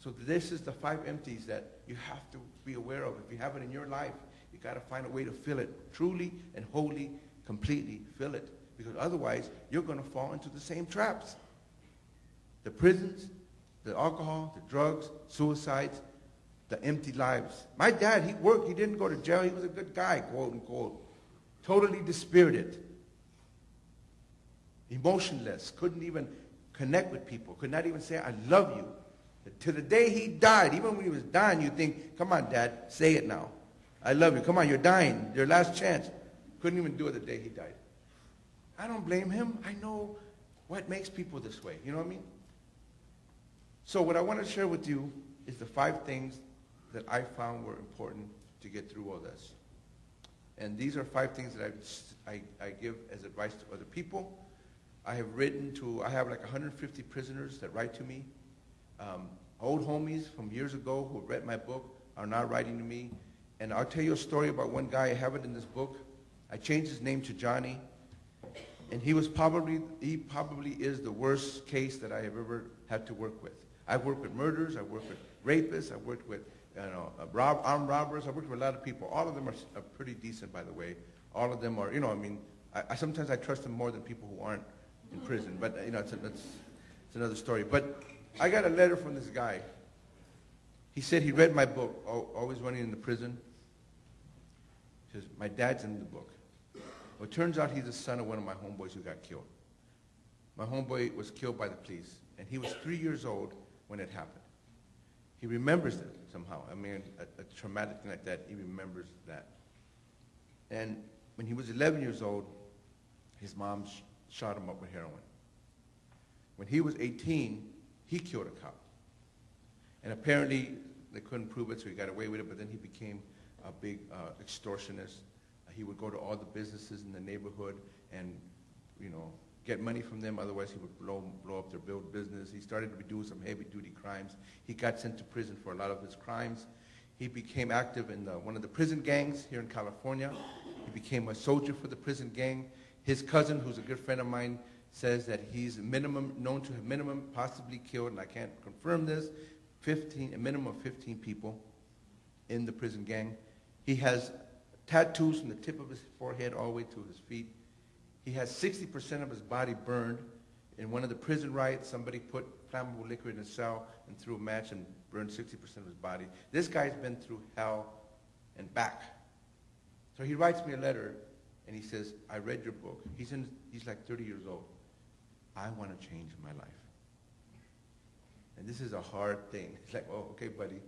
So this is the 5 empties that you have to be aware of. If you have it in your life, you got to find a way to fill it truly and wholly, completely fill it. Because otherwise, you're going to fall into the same traps. The prisons, the alcohol, the drugs, suicides, the empty lives. My dad, he worked. He didn't go to jail. He was a good guy, quote unquote. Totally dispirited. Emotionless. Couldn't even connect with people. Could not even say, I love you. To the day he died, even when he was dying, you think, come on, Dad, say it now. I love you. Come on, you're dying. Your last chance. Couldn't even do it the day he died. I don't blame him. I know what makes people this way. You know what I mean? So what I want to share with you is the 5 things that I found were important to get through all this. And these are 5 things that I give as advice to other people. I have like 150 prisoners that write to me. Old homies from years ago who read my book are now writing to me. And I'll tell you a story about one guy. I have it in this book. I changed his name to Johnny. And he probably is the worst case that I have ever had to work with. I've worked with murderers. I've worked with rapists. I've worked with armed robbers. I've worked with a lot of people. All of them are pretty decent, by the way. All of them are, sometimes I trust them more than people who aren't in prison. But, it's another story. But I got a letter from this guy. He said he read my book, Always Running in the Prison. He says, my dad's in the book. Well, it turns out he's the son of one of my homeboys who got killed. My homeboy was killed by the police, and he was 3 years old when it happened. He remembers it somehow. I mean, a traumatic thing like that, he remembers that. And when he was 11 years old, his mom shot him up with heroin. When he was 18, he killed a cop. And apparently, they couldn't prove it, so he got away with it, but then he became a big extortionist. He would go to all the businesses in the neighborhood and, get money from them. Otherwise, he would blow up their business. He started to be doing some heavy-duty crimes. He got sent to prison for a lot of his crimes. He became active in one of the prison gangs here in California. He became a soldier for the prison gang. His cousin, who's a good friend of mine, says that he's known to have possibly killed, and I can't confirm this, a minimum of 15 people in the prison gang. He has tattoos from the tip of his forehead all the way to his feet. He has 60% of his body burned. In one of the prison riots, somebody put flammable liquid in a cell and threw a match and burned 60% of his body. This guy's been through hell and back. So he writes me a letter, and he says, I read your book. He's like 30 years old. I want to change my life. And this is a hard thing. It's like, oh, okay, buddy.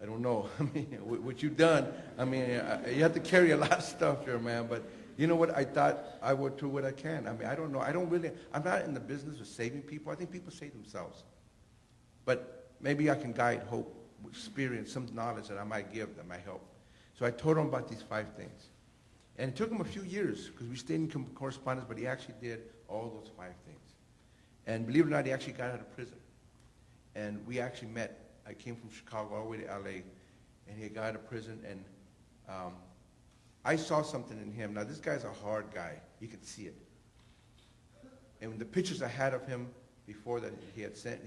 I don't know. I mean, what you've done, you have to carry a lot of stuff here, man. But you know what? I thought I would do what I can. I don't know. I'm not in the business of saving people. I think people save themselves. But maybe I can guide, hope, experience, some knowledge that I might give that might help. So I told him about these 5 things. And it took him a few years because we stayed in correspondence, but he actually did all those 5 things. And believe it or not, he actually got out of prison. And we actually met. I came from Chicago all the way to LA, and he got out of prison, and I saw something in him. Now, this guy's a hard guy. You could see it. And the pictures I had of him before that he had sent,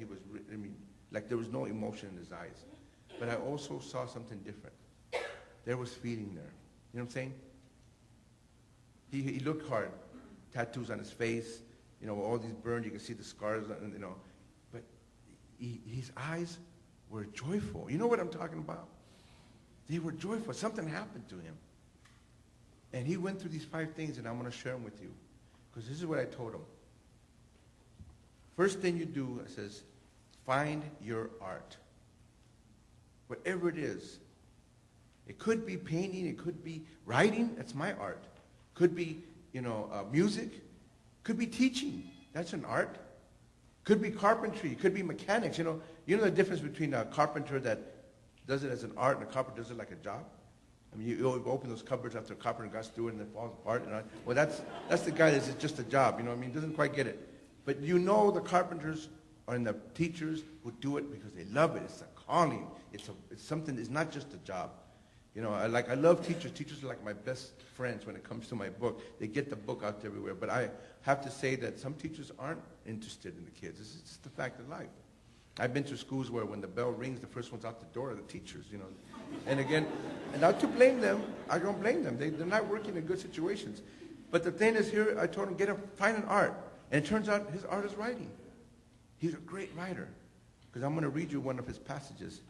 like there was no emotion in his eyes. But I also saw something different. There was feeling there. You know what I'm saying? He looked hard. Tattoos on his face, all these burns. You can see the scars, But his eyes were joyful. You know what I'm talking about? They were joyful. Something happened to him. And he went through these 5 things, and I'm going to share them with you. Because this is what I told him. First thing you do, it says, find your art. Whatever it is. It could be painting. It could be writing. That's my art. Could be, music. Could be teaching. That's an art. Could be carpentry. Could be mechanics. You know the difference between a carpenter that does it as an art and a carpenter does it like a job? You open those cupboards after a carpenter got through it and it falls apart. Well, that's the guy that's just a job. Doesn't quite get it. But the carpenters and the teachers who do it because they love it. It's a calling. It's something. It's not just a job. I love teachers. Teachers are like my best friends when it comes to my book. They get the book out everywhere. But I have to say that some teachers aren't interested in the kids. It's just the fact of life. I've been to schools where when the bell rings, the first ones out the door are the teachers, And again, and not to blame them, I don't blame them. They're not working in good situations. But the thing is here, I told him, find an art. And it turns out his art is writing. He's a great writer. Because I'm going to read you one of his passages.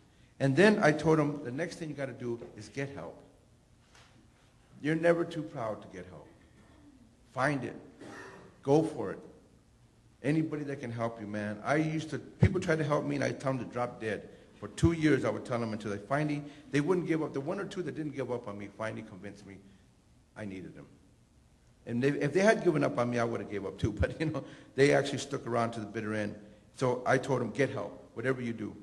And then I told him, the next thing you got to do is get help. You're never too proud to get help. Find it. Go for it. Anybody that can help you, man. People try to help me, and I tell them to drop dead. For 2 years, I would tell them until they wouldn't give up. The 1 or 2 that didn't give up on me finally convinced me I needed them. And if they had given up on me, I would have gave up too. But, they actually stuck around to the bitter end. So I told them, get help, whatever you do.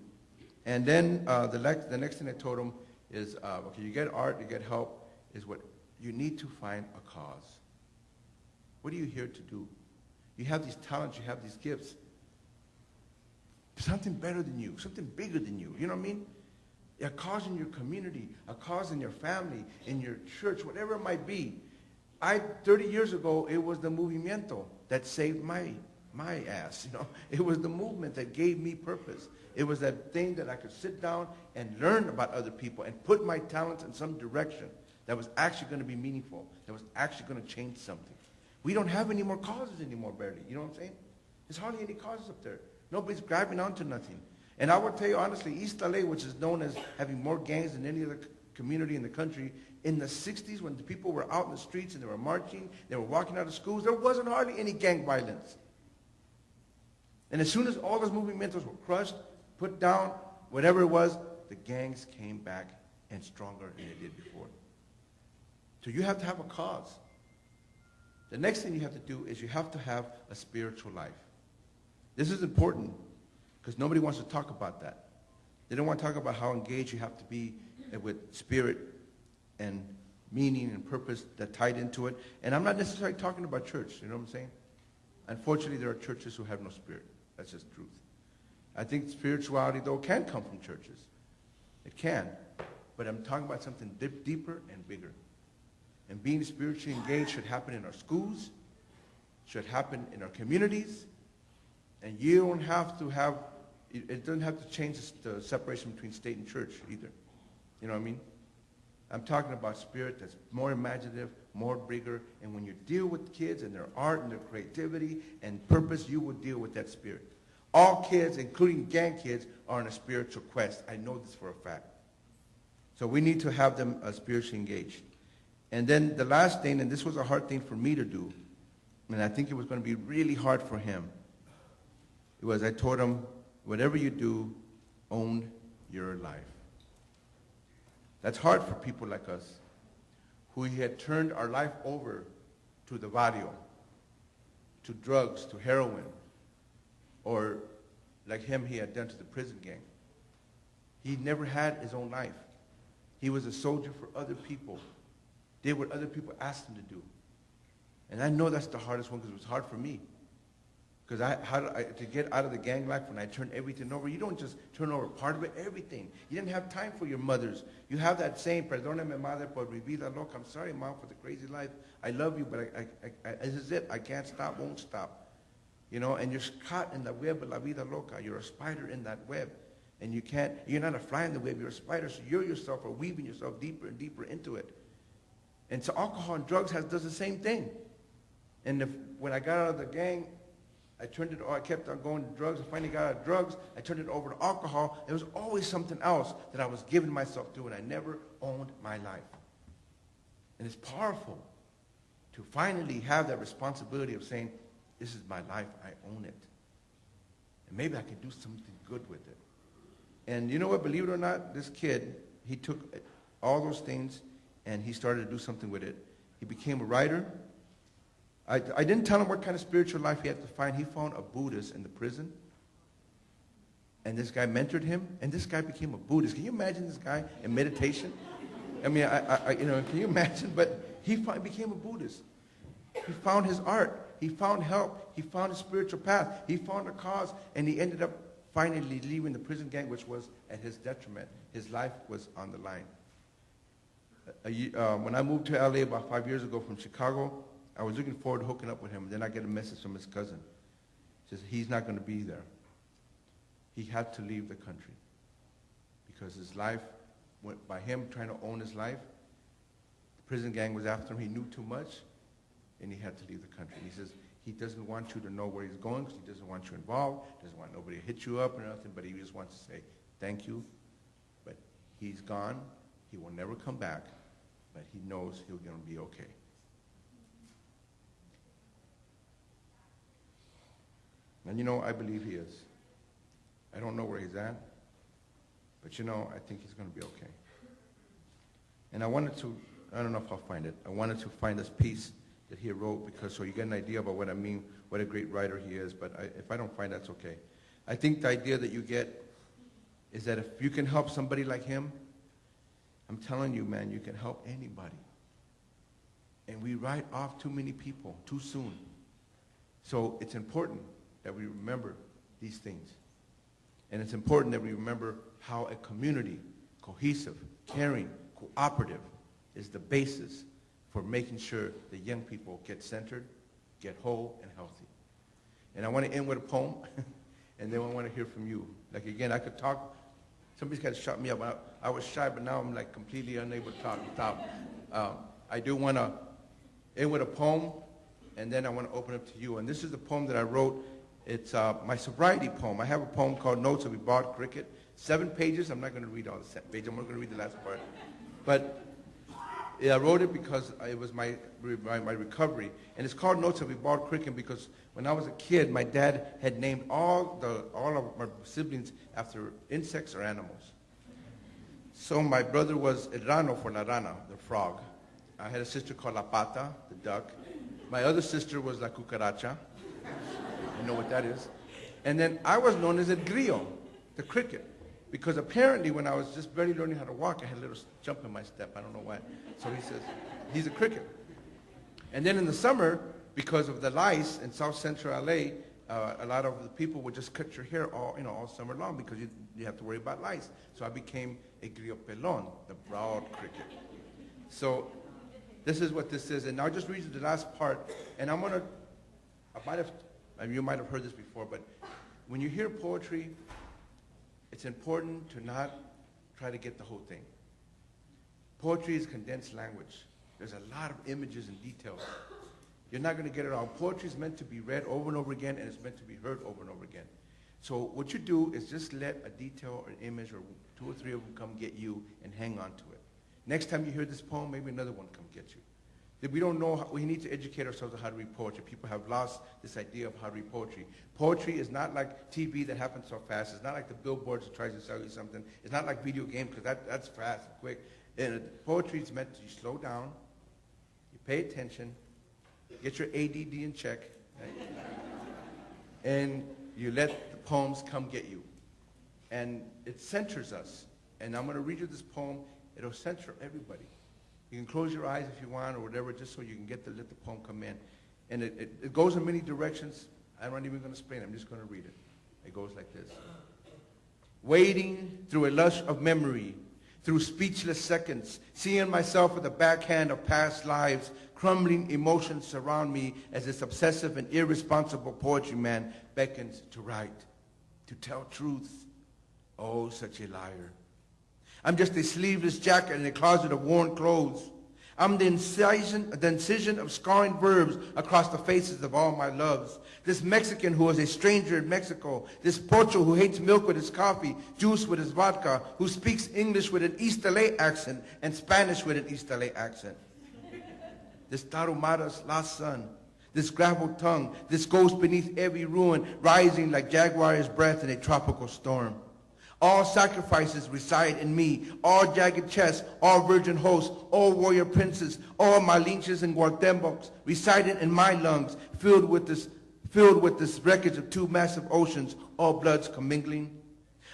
And then the next thing I told them is, okay, you get art, you get help, is what you need to find a cause. What are you here to do? You have these talents, you have these gifts. Something better than you, something bigger than you. You know what I mean? A cause in your community, a cause in your family, in your church, whatever it might be. 30 years ago, it was the movimiento that saved my ass. It was the movement that gave me purpose. It was that thing that I could sit down and learn about other people and put my talents in some direction that was actually going to be meaningful, that was actually going to change something. We don't have any more causes anymore, barely. You know what I'm saying? There's hardly any causes up there. Nobody's grabbing onto nothing. And I would tell you honestly, East LA, which is known as having more gangs than any other community in the country, in the 60s when the people were out in the streets and they were marching, they were walking out of schools, there wasn't hardly any gang violence. And as soon as all those movimentos were crushed, put down, whatever it was, the gangs came back and stronger than they did before. So you have to have a cause. The next thing you have to do is you have to have a spiritual life. This is important because nobody wants to talk about that. They don't want to talk about how engaged you have to be with spirit and meaning and purpose that tied into it. And I'm not necessarily talking about church, you know what I'm saying? Unfortunately, there are churches who have no spirit. That's just truth. I think spirituality, though, can come from churches. It can. But I'm talking about something deeper and bigger. And being spiritually engaged should happen in our schools, should happen in our communities, and you don't have to have, it doesn't have to change the separation between state and church either. You know what I mean? I'm talking about spirit that's more imaginative, more bigger, and when you deal with kids and their art and their creativity and purpose, you will deal with that spirit. All kids, including gang kids, are on a spiritual quest. I know this for a fact. So we need to have them spiritually engaged. And then the last thing, and this was a hard thing for me to do, and I think it was going to be really hard for him, it was I told him, whatever you do, own your life. That's hard for people like us, who had turned our life over to the barrio, to drugs, to heroin, or like him, he had done to the prison gang. He never had his own life. He was a soldier for other people, did what other people asked him to do. And I know that's the hardest one because it was hard for me. Because to get out of the gang life when I turned everything over, you don't just turn over part of it, everything. You didn't have time for your mothers. You have that saying, perdóname madre por mi vida loca. I'm sorry, Mom, for the crazy life. I love you, but this is it. I can't stop, won't stop. You know, and you're caught in the web of la vida loca. You're a spider in that web. And you're not a fly in the web, you're a spider, so you yourself are weaving yourself deeper and deeper into it. And so alcohol and drugs does the same thing. And when I got out of the gang, I kept on going to drugs. I finally got out of drugs. I turned it over to alcohol. There was always something else that I was giving myself to, and I never owned my life. And it's powerful to finally have that responsibility of saying, this is my life, I own it. And maybe I can do something good with it. And you know what, believe it or not, this kid, he took all those things and he started to do something with it. He became a writer. I didn't tell him what kind of spiritual life he had to find. He found a Buddhist in the prison. And this guy mentored him, and this guy became a Buddhist. Can you imagine this guy in meditation? I mean, can you imagine? But he became a Buddhist. He found his art. He found help. He found a spiritual path. He found a cause, and he ended up finally leaving the prison gang, which was at his detriment. His life was on the line. When I moved to LA about 5 years ago from Chicago, I was looking forward to hooking up with him. And then I get a message from his cousin. He says he's not going to be there. He had to leave the country because his life, by him trying to own his life, the prison gang was after him. He knew too much, and he had to leave the country. He says he doesn't want you to know where he's going because he doesn't want you involved, doesn't want nobody to hit you up or nothing, but he just wants to say thank you. But he's gone. He will never come back, but he knows he's going to be okay. And you know, I believe he is. I don't know where he's at, but you know, I think he's going to be okay. And I wanted to, I don't know if I'll find it, I wanted to find this piece that he wrote because so you get an idea about what I mean, what a great writer he is, but if I don't find that's okay. I think the idea that you get is that if you can help somebody like him, I'm telling you, man, you can help anybody. And we write off too many people too soon. So it's important that we remember these things. And it's important that we remember how a community, cohesive, caring, cooperative, is the basis for making sure that young people get centered, get whole, and healthy. And I want to end with a poem, and then I want to hear from you. Like, again, I could talk. Somebody's got to shut me up. I was shy, but now I'm like completely unable to talk. I do want to end with a poem, and then I want to open up to you. And this is the poem that I wrote. It's my sobriety poem. I have a poem called Notes of a Bald Cricket. 7 pages. I'm not going to read all the 7 pages. I'm not going to read the last part. But I wrote it because it was my recovery. And it's called Notes of a Bald Cricket because when I was a kid, my dad had named all of my siblings after insects or animals. So my brother was El Rano for La Rana, the frog. I had a sister called La Pata, the duck. My other sister was La Cucaracha. You know what that is. And then I was known as El Grillo, the cricket. Because apparently when I was just barely learning how to walk, I had a little jump in my step. I don't know why. So he says, he's a cricket. And then in the summer, because of the lice in South Central LA, a lot of the people would just cut your hair all summer long because you have to worry about lice. So I became a Grillo Pelon, the broad cricket. So this is what this is. And I'll just read you the last part. And you might have heard this before, but when you hear poetry, it's important to not try to get the whole thing. Poetry is condensed language. There's a lot of images and details. You're not going to get it all. Poetry is meant to be read over and over again, and it's meant to be heard over and over again. So what you do is just let a detail or an image or 2 or 3 of them come get you and hang on to it. Next time you hear this poem, maybe another one come get you. We don't know, we need to educate ourselves on how to read poetry. People have lost this idea of how to read poetry. Poetry is not like TV that happens so fast. It's not like the billboards that tries to sell you something. It's not like video games because that's fast and quick. And poetry is meant to slow down, you pay attention, get your ADD in check, right? And you let the poems come get you. And it centers us. And I'm going to read you this poem. It'll center everybody. You can close your eyes if you want or whatever, just so you can let the poem come in. And it goes in many directions. I'm not even going to explain it. I'm just going to read it. It goes like this. Wading through a lush of memory, through speechless seconds, seeing myself with the backhand of past lives, crumbling emotions surround me as this obsessive and irresponsible poetry man beckons to write, to tell truth. Oh, such a liar. I'm just a sleeveless jacket in a closet of worn clothes. I'm the incision of scarring verbs across the faces of all my loves. This Mexican who is a stranger in Mexico. This Pocho who hates milk with his coffee, juice with his vodka, who speaks English with an East LA accent and Spanish with an East LA accent. This Tarahumara's lost son. This gravel tongue. This ghost beneath every ruin, rising like jaguar's breath in a tropical storm. All sacrifices reside in me, all jagged chests, all virgin hosts, all warrior princes, all Malinches and Guatemocs residing in my lungs, filled with this wreckage of 2 massive oceans, all bloods commingling.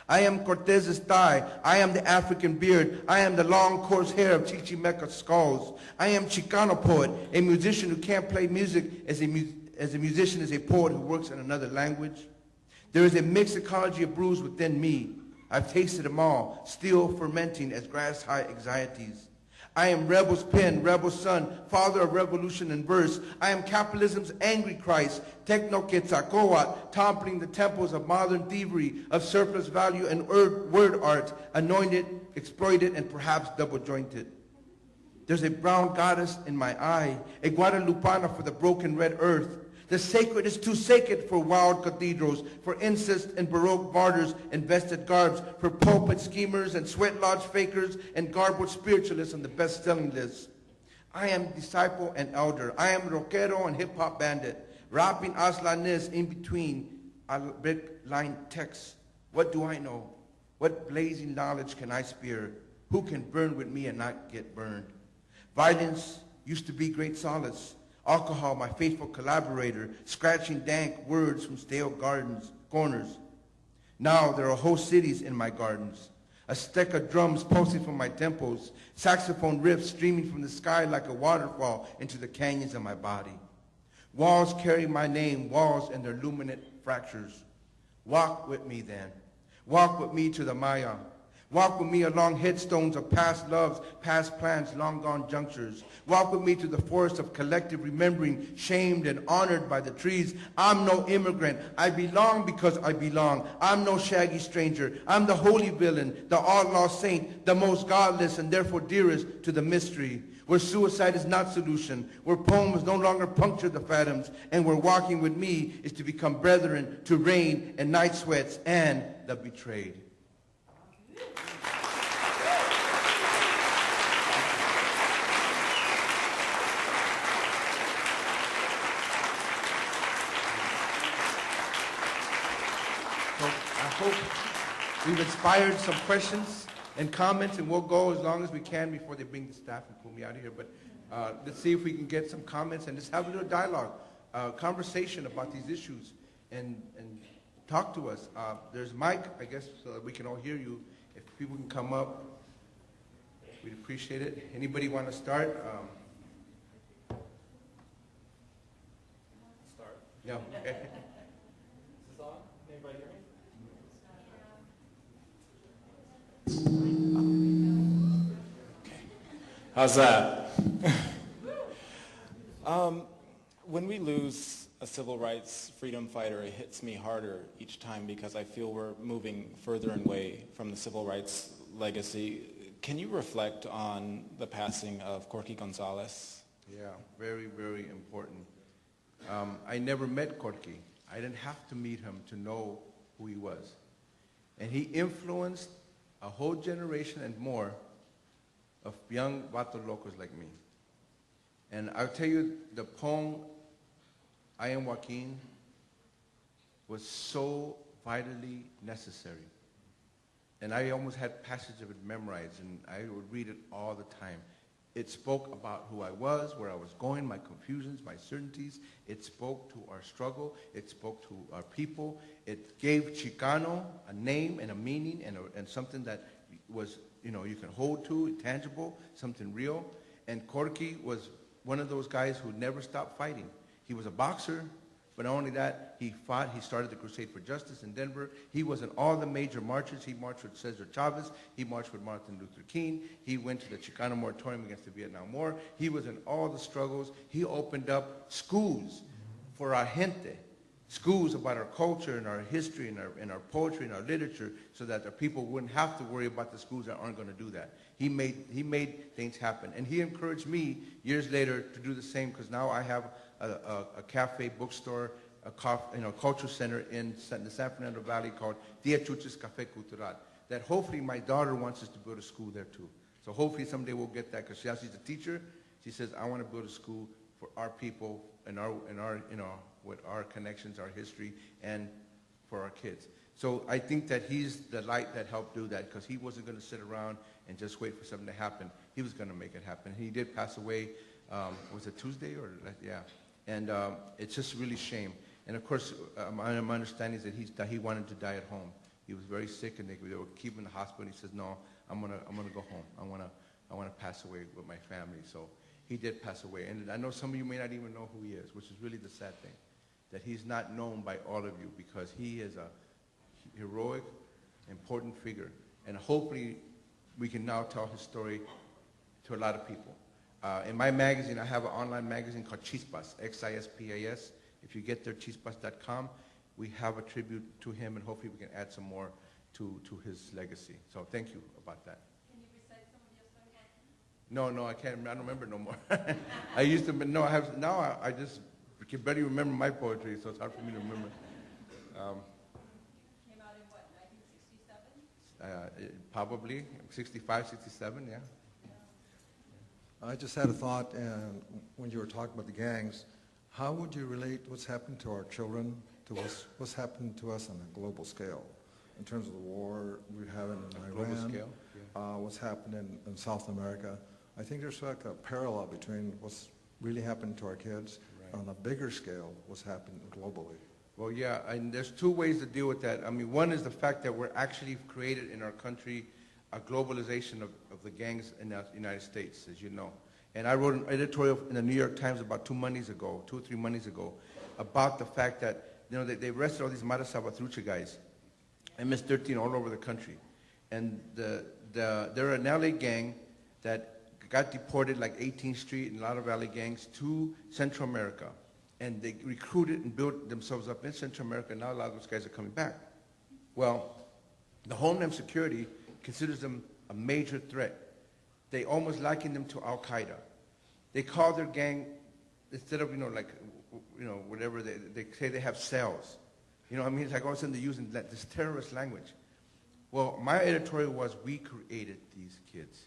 I am Cortez's thigh, I am the African beard, I am the long coarse hair of Chichimeca's skulls. I am Chicano poet, a musician who can't play music as a musician is a poet who works in another language. There is a mixed ecology of brews within me. I've tasted them all, still fermenting as grass-high anxieties. I am rebel's pen, rebel son, father of revolution and verse. I am capitalism's angry Christ, Techno-Quetzalcoatl, toppling the temples of modern thievery, of surplus value and word art, anointed, exploited, and perhaps double-jointed. There's a brown goddess in my eye, a Guadalupana for the broken red earth. The sacred is too sacred for wild cathedrals, for incest and Baroque martyrs and vested garbs, for pulpit schemers and sweat lodge fakers and garbled spiritualists on the best-selling list. I am disciple and elder. I am rockero and hip-hop bandit, rapping Aslanis in between brick-line texts. What do I know? What blazing knowledge can I spear? Who can burn with me and not get burned? Violence used to be great solace. Alcohol, my faithful collaborator, scratching dank words from stale corners. Now there are whole cities in my gardens. A stack of drums pulsing from my temples, saxophone riffs streaming from the sky like a waterfall into the canyons of my body. Walls carry my name, walls and their luminant fractures. Walk with me then. Walk with me to the Maya. Walk with me along headstones of past loves, past plans, long gone junctures. Walk with me to the forest of collective remembering, shamed and honored by the trees. I'm no immigrant. I belong because I belong. I'm no shaggy stranger. I'm the holy villain, the outlaw saint, the most godless and therefore dearest to the mystery. Where suicide is not solution, where poems no longer puncture the phantoms, and where walking with me is to become brethren to rain and night sweats and the betrayed. So I hope we've inspired some questions and comments, and we'll go as long as we can before they bring the staff and pull me out of here. But Let's see if we can get some comments and just have a little dialogue, conversation about these issues, and talk to us. There's Mike, I guess, so that we can all hear you. If people can come up, we'd appreciate it. Anybody want to start? Start. No. Okay. Is this on? Anybody hear me? Okay. How's that? When we lose a civil rights freedom fighter, it hits me harder each time because I feel we're moving further and away from the civil rights legacy. Can you reflect on the passing of Corky Gonzalez? Yeah, very, very important. I never met Corky. I didn't have to meet him to know who he was. And he influenced a whole generation and more of young vato locos like me. And I'll tell you, the poem, I Am Joaquin, was so vitally necessary. And I almost had passages of it memorized, and I would read it all the time. It spoke about who I was, where I was going, my confusions, my certainties. It spoke to our struggle. It spoke to our people. It gave Chicano a name and a meaning and something that was, you can hold to, tangible, something real. And Corky was one of those guys who never stopped fighting. He was a boxer, but not only that, he fought. He started the Crusade for Justice in Denver. He was in all the major marches. He marched with Cesar Chavez. He marched with Martin Luther King. He went to the Chicano moratorium against the Vietnam War. He was in all the struggles. He opened up schools for our gente, schools about our culture and our history and our poetry and our literature, so that our people wouldn't have to worry about the schools that aren't going to do that. He made things happen. And he encouraged me years later to do the same, because now I have a cafe, bookstore, a culture center in the San Fernando Valley called Tia Chucha's Café Cultural, that hopefully my daughter wants us to build a school there too. So hopefully someday we'll get that, because she's a teacher. She says, I want to build a school for our people and our with our connections, our history, and for our kids. So I think that he's the light that helped do that, because he wasn't going to sit around and just wait for something to happen. He was going to make it happen. He did pass away, was it Tuesday? Yeah. And it's just really shame. And of course, my understanding is that he wanted to die at home. He was very sick, and they were keeping him in the hospital. He says, no, I'm gonna go home. I wanna pass away with my family. So he did pass away. And I know some of you may not even know who he is, which is really the sad thing, that he's not known by all of you, because he is a heroic, important figure. And hopefully we can now tell his story to a lot of people. In my magazine, I have an online magazine called Chispas, Xispas. If you get there, chispas.com, we have a tribute to him, and hopefully we can add some more to his legacy. So thank you about that. Can you recite some of your songs? No, I can't. I don't remember no more. I used to, but no, I have, now I just can barely remember my poetry, so it's hard for me to remember. Came out in what, 1967? Probably 65, 67, yeah. I just had a thought, and when you were talking about the gangs, how would you relate what's happened to our children to what's happened to us on a global scale, in terms of the war we're having in Iran, global scale? Yeah. What's happened in South America? I think there's like a parallel between what's really happened to our kids, right, on a bigger scale, what's happened globally. Well, yeah, and there's two ways to deal with that. I mean, one is the fact that we're actually created in our country a globalization of the gangs in the United States, as you know. And I wrote an editorial in the New York Times about 2 or 3 Mondays ago, about the fact that, they arrested all these Mara Salvatrucha guys, MS-13 all over the country. And they're an LA gang that got deported, like 18th Street and a lot of LA gangs, to Central America. And they recruited and built themselves up in Central America, and now a lot of those guys are coming back. Well, the Homeland Security considers them a major threat. They almost liken them to Al-Qaeda. They call their gang, instead of, whatever, they say they have cells. It's like all of a sudden they're using this terrorist language. Well, my editorial was, we created these kids.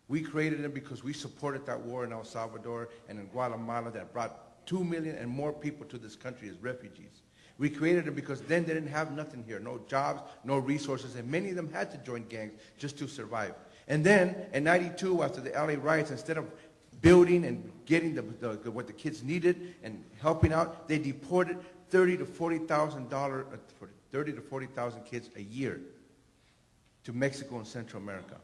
We created them because we supported that war in El Salvador and in Guatemala that brought 2 million and more people to this country as refugees. We created them because then they didn't have nothing here, no jobs, no resources, and many of them had to join gangs just to survive. And then, in '92, after the LA riots, instead of building and getting what the kids needed and helping out. They deported 30 to 40,000 kids a year to Mexico and Central America.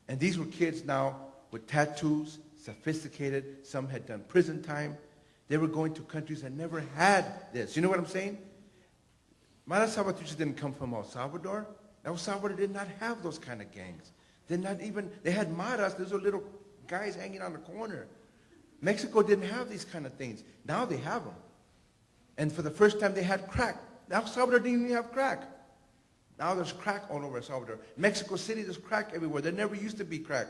And these were kids now with tattoos, sophisticated. Some had done prison time. They were going to countries that never had this. You know what I'm saying? Mara Salvatrucha didn't come from El Salvador. El Salvador did not have those kind of gangs. They had maras, those were little guys hanging on the corner. Mexico didn't have these kind of things. Now they have them. And for the first time they had crack. El Salvador didn't even have crack. Now there's crack all over El Salvador. Mexico City, there's crack everywhere. There never used to be crack.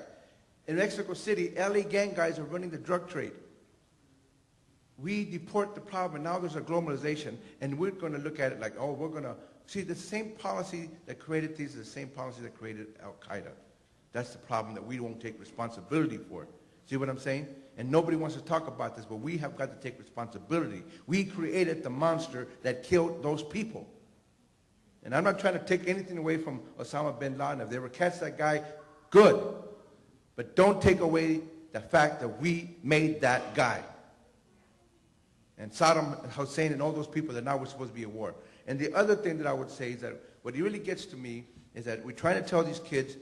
In Mexico City, LA gang guys are running the drug trade. We deport the problem, and now there's a globalization, and we're going to look at it like, oh, we're going to see the same policy that created these is the same policy that created Al-Qaeda. That's the problem that we won't take responsibility for. See what I'm saying? And nobody wants to talk about this, but we have got to take responsibility. We created the monster that killed those people. And I'm not trying to take anything away from Osama bin Laden. If they ever catch that guy, good. But don't take away the fact that we made that guy. And Saddam Hussein and all those people that now we're supposed to be at war. And the other thing that I would say is that what really gets to me is that we're trying to tell these kids,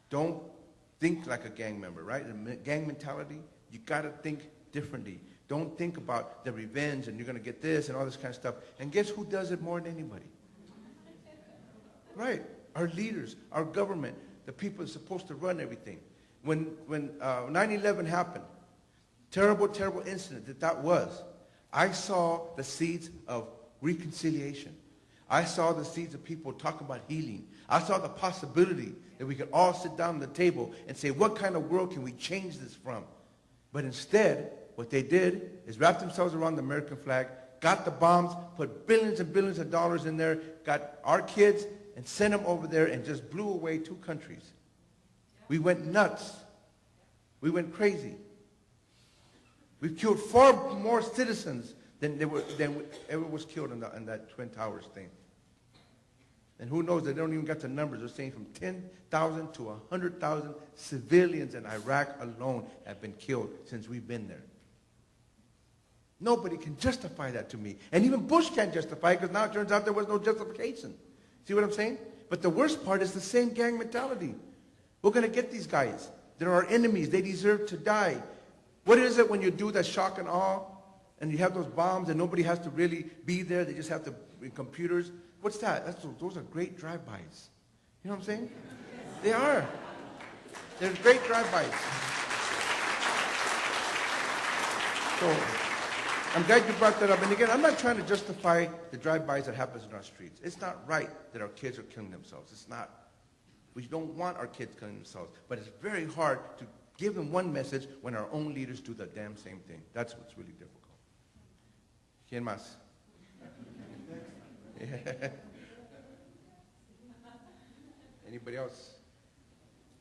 don't think like a gang member, right? The gang mentality, you got to think differently. Don't think about the revenge and you're going to get this and all this kind of stuff. And guess who does it more than anybody? Right. Our leaders, our government, the people that are supposed to run everything. When 9/11 happened, terrible, terrible incident that was, I saw the seeds of reconciliation. I saw the seeds of people talking about healing. I saw the possibility that we could all sit down at the table and say, what kind of world can we change this from? But instead, what they did is wrap themselves around the American flag, got the bombs, put billions and billions of dollars in there, got our kids and sent them over there and just blew away 2 countries. We went nuts. We went crazy. We killed far more citizens than ever was killed in that Twin Towers thing. And who knows, they don't even get the numbers. They're saying from 10,000 to 100,000 civilians in Iraq alone have been killed since we've been there. Nobody can justify that to me. And even Bush can't justify it because now it turns out there was no justification. See what I'm saying? But the worst part is the same gang mentality. We're going to get these guys. They're our enemies. They deserve to die. What is it when you do that shock and awe and you have those bombs and nobody has to really be there? They just have to, in computers. What's that? Those are great drive-bys. You know what I'm saying? They are. They're great drive-bys. So I'm glad you brought that up. And again, I'm not trying to justify the drive-bys that happens in our streets. It's not right that our kids are killing themselves. It's not. We don't want our kids killing themselves. But it's very hard to give them one message when our own leaders do the damn same thing. That's what's really difficult. ¿Quién más? Anybody else?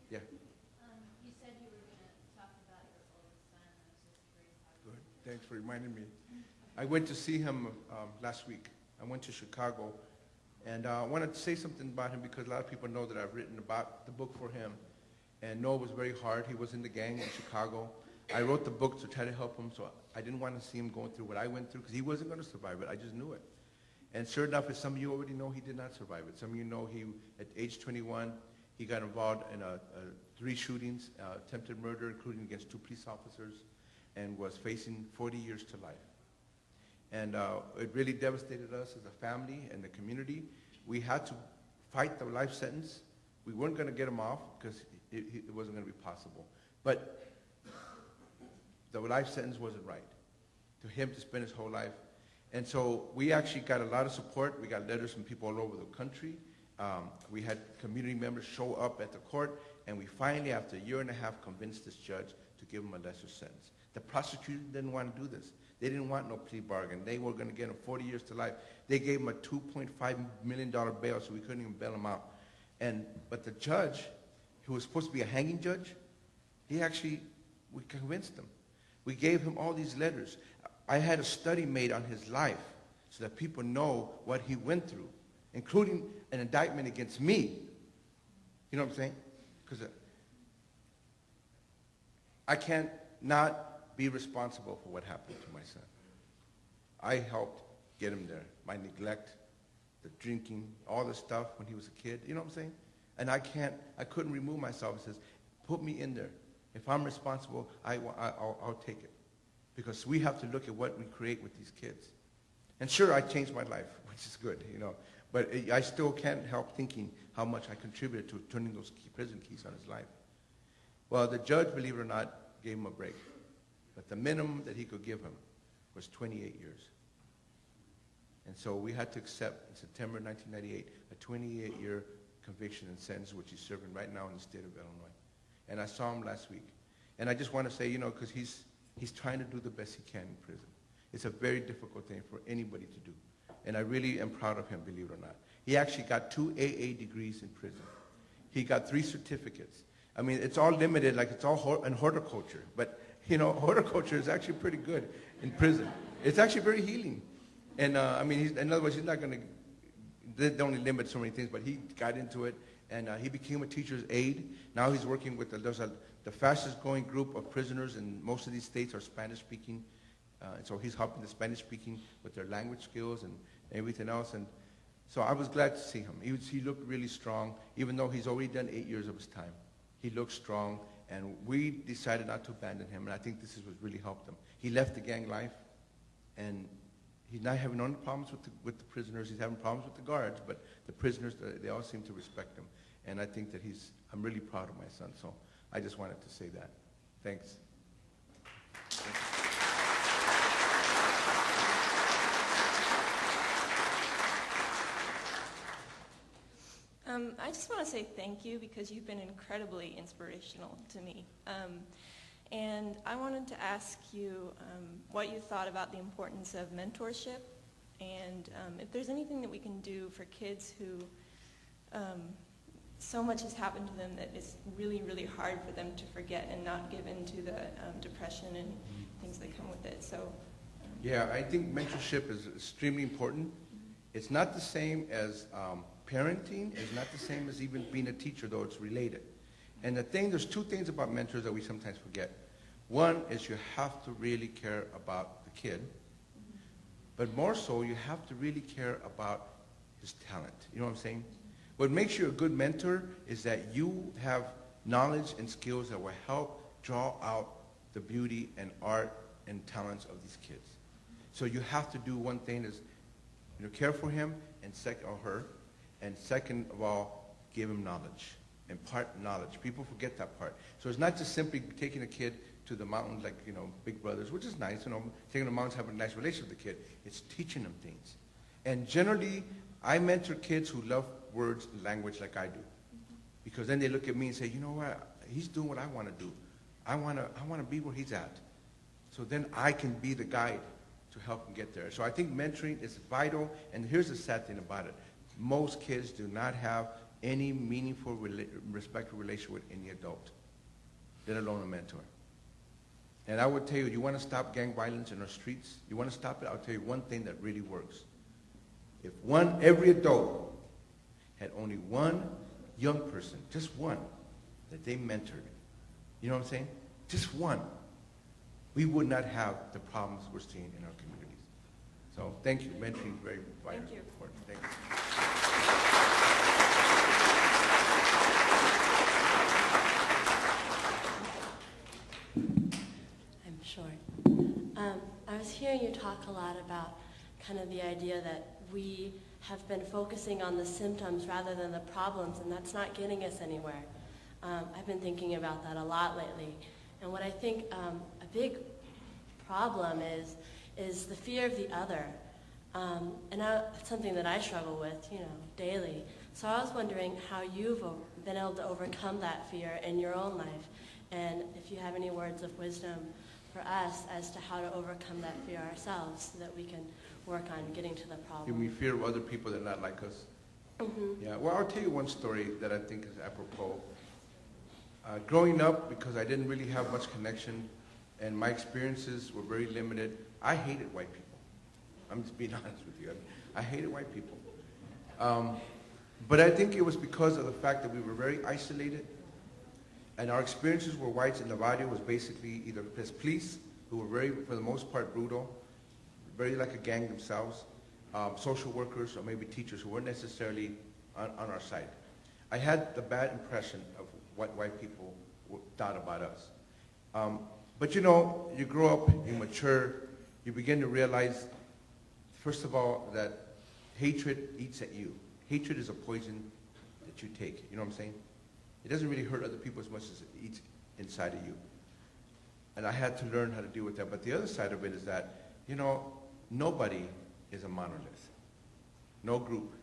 Yeah. You said you were going to talk about your oldest son. I was just curious how. Good. Thanks for reminding me. I went to see him last week. I went to Chicago, and I wanted to say something about him because a lot of people know that I've written about the book for him. And Noah was very hard. He was in the gang in Chicago. I wrote the book to try to help him, so I didn't want to see him going through what I went through because he wasn't going to survive it. I just knew it. And sure enough, as some of you already know, he did not survive it. Some of you know he, at age 21, he got involved in 3 shootings, attempted murder, including against 2 police officers, and was facing 40 years to life. And it really devastated us as a family and the community. We had to fight the life sentence. We weren't going to get him off because it wasn't going to be possible. But the life sentence wasn't right to him to spend his whole life. And so we actually got a lot of support. We got letters from people all over the country. We had community members show up at the court, and we finally, after a year and a half, convinced this judge to give him a lesser sentence. The prosecutor didn't want to do this. They didn't want no plea bargain. They were going to get him 40 years to life. They gave him a $2.5 million bail, so we couldn't even bail him out. But the judge, who was supposed to be a hanging judge, we convinced him. We gave him all these letters. I had a study made on his life so that people know what he went through, including an indictment against me. You know what I'm saying? Because I can't not be responsible for what happened to my son. I helped get him there. My neglect, the drinking, all the stuff when he was a kid, you know what I'm saying? And I couldn't remove myself. It says, put me in there. If I'm responsible, I'll take it. Because we have to look at what we create with these kids. And sure, I changed my life, which is good, you know. But I still can't help thinking how much I contributed to turning those prison keys on his life. Well, the judge, believe it or not, gave him a break. But the minimum that he could give him was 28 years. And so we had to accept, in September 1998, a 28-year conviction and sentence, which he's serving right now in the state of Illinois. And I saw him last week. And I just want to say, you know, because he's trying to do the best he can in prison. It's a very difficult thing for anybody to do. And I really am proud of him, believe it or not. He actually got 2 AA degrees in prison. He got 3 certificates. I mean, it's all limited, like it's all in horticulture. But, you know, horticulture is actually pretty good in prison. It's actually very healing. And, I mean, in other words, he's not going to, they only limit so many things, but he got into it, and he became a teacher's aide. Now he's working with, the fastest growing group of prisoners in most of these states are Spanish-speaking. And so he's helping the Spanish-speaking with their language skills and everything else. And so I was glad to see him. He looked really strong, even though he's already done 8 years of his time. He looked strong, and we decided not to abandon him, and I think this is what really helped him. He left the gang life, and he's not having any problems with the prisoners. He's having problems with the guards, but the prisoners, they all seem to respect him. And I think that I'm really proud of my son, so I just wanted to say that. Thanks. I just want to say thank you because you've been incredibly inspirational to me. And I wanted to ask you what you thought about the importance of mentorship and if there's anything that we can do for kids who so much has happened to them that it's really, really hard for them to forget and not give in to the depression and things that come with it. So, yeah, I think mentorship is extremely important. It's not the same as parenting. It's not the same as even being a teacher, though it's related. And there's 2 things about mentors that we sometimes forget. One is you have to really care about the kid, but more so you have to really care about his talent. You know what I'm saying? What makes you a good mentor is that you have knowledge and skills that will help draw out the beauty and art and talents of these kids. So you have to do one thing is, you know, care for him and or her, and second of all, give him knowledge, impart knowledge. People forget that part. So it's not just simply taking a kid to the mountains like, you know, Big Brothers, which is nice, you know, taking the mountains, having a nice relationship with the kid. It's teaching them things. And generally, I mentor kids who love words and language like I do. Because then they look at me and say, you know what, he's doing what I want to do. I want to be where he's at. So then I can be the guide to help him get there. So I think mentoring is vital, and here's the sad thing about it. Most kids do not have any meaningful, respectful relationship with any adult, let alone a mentor. And I would tell you want to stop gang violence in our streets, you want to stop it, I'll tell you one thing that really works. If every adult had only one young person, just one, that they mentored, you know what I'm saying? Just one, we would not have the problems we're seeing in our communities. So thank you. Mentoring is very vital. Thank you. Important. Thank you. I'm short. I was hearing you talk a lot about kind of the idea that we have been focusing on the symptoms rather than the problems, and that's not getting us anywhere. I've been thinking about that a lot lately. And what I think a big problem is the fear of the other. And it's something that I struggle with, you know, daily. So I was wondering how you've been able to overcome that fear in your own life, and if you have any words of wisdom for us as to how to overcome that fear ourselves so that we can work on getting to the problem. You mean fear of other people that are not like us? Mm-hmm. Yeah, well, I'll tell you one story that I think is apropos. Growing up, because I didn't really have much connection and my experiences were very limited, I hated white people. I'm just being honest with you. I hated white people. But I think it was because of the fact that we were very isolated And our experiences were whites in the barrio was basically either as police, who were very, for the most part, brutal, very like a gang themselves, social workers, or maybe teachers who weren't necessarily on our side. I had the bad impression of what white people thought about us. But you know, you grow up, you mature, you begin to realize, first of all, that hatred eats at you. Hatred is a poison that you take, you know what I'm saying? It doesn't really hurt other people as much as it eats inside of you. And I had to learn how to deal with that. But the other side of it is that, you know, nobody is a monolith. No group.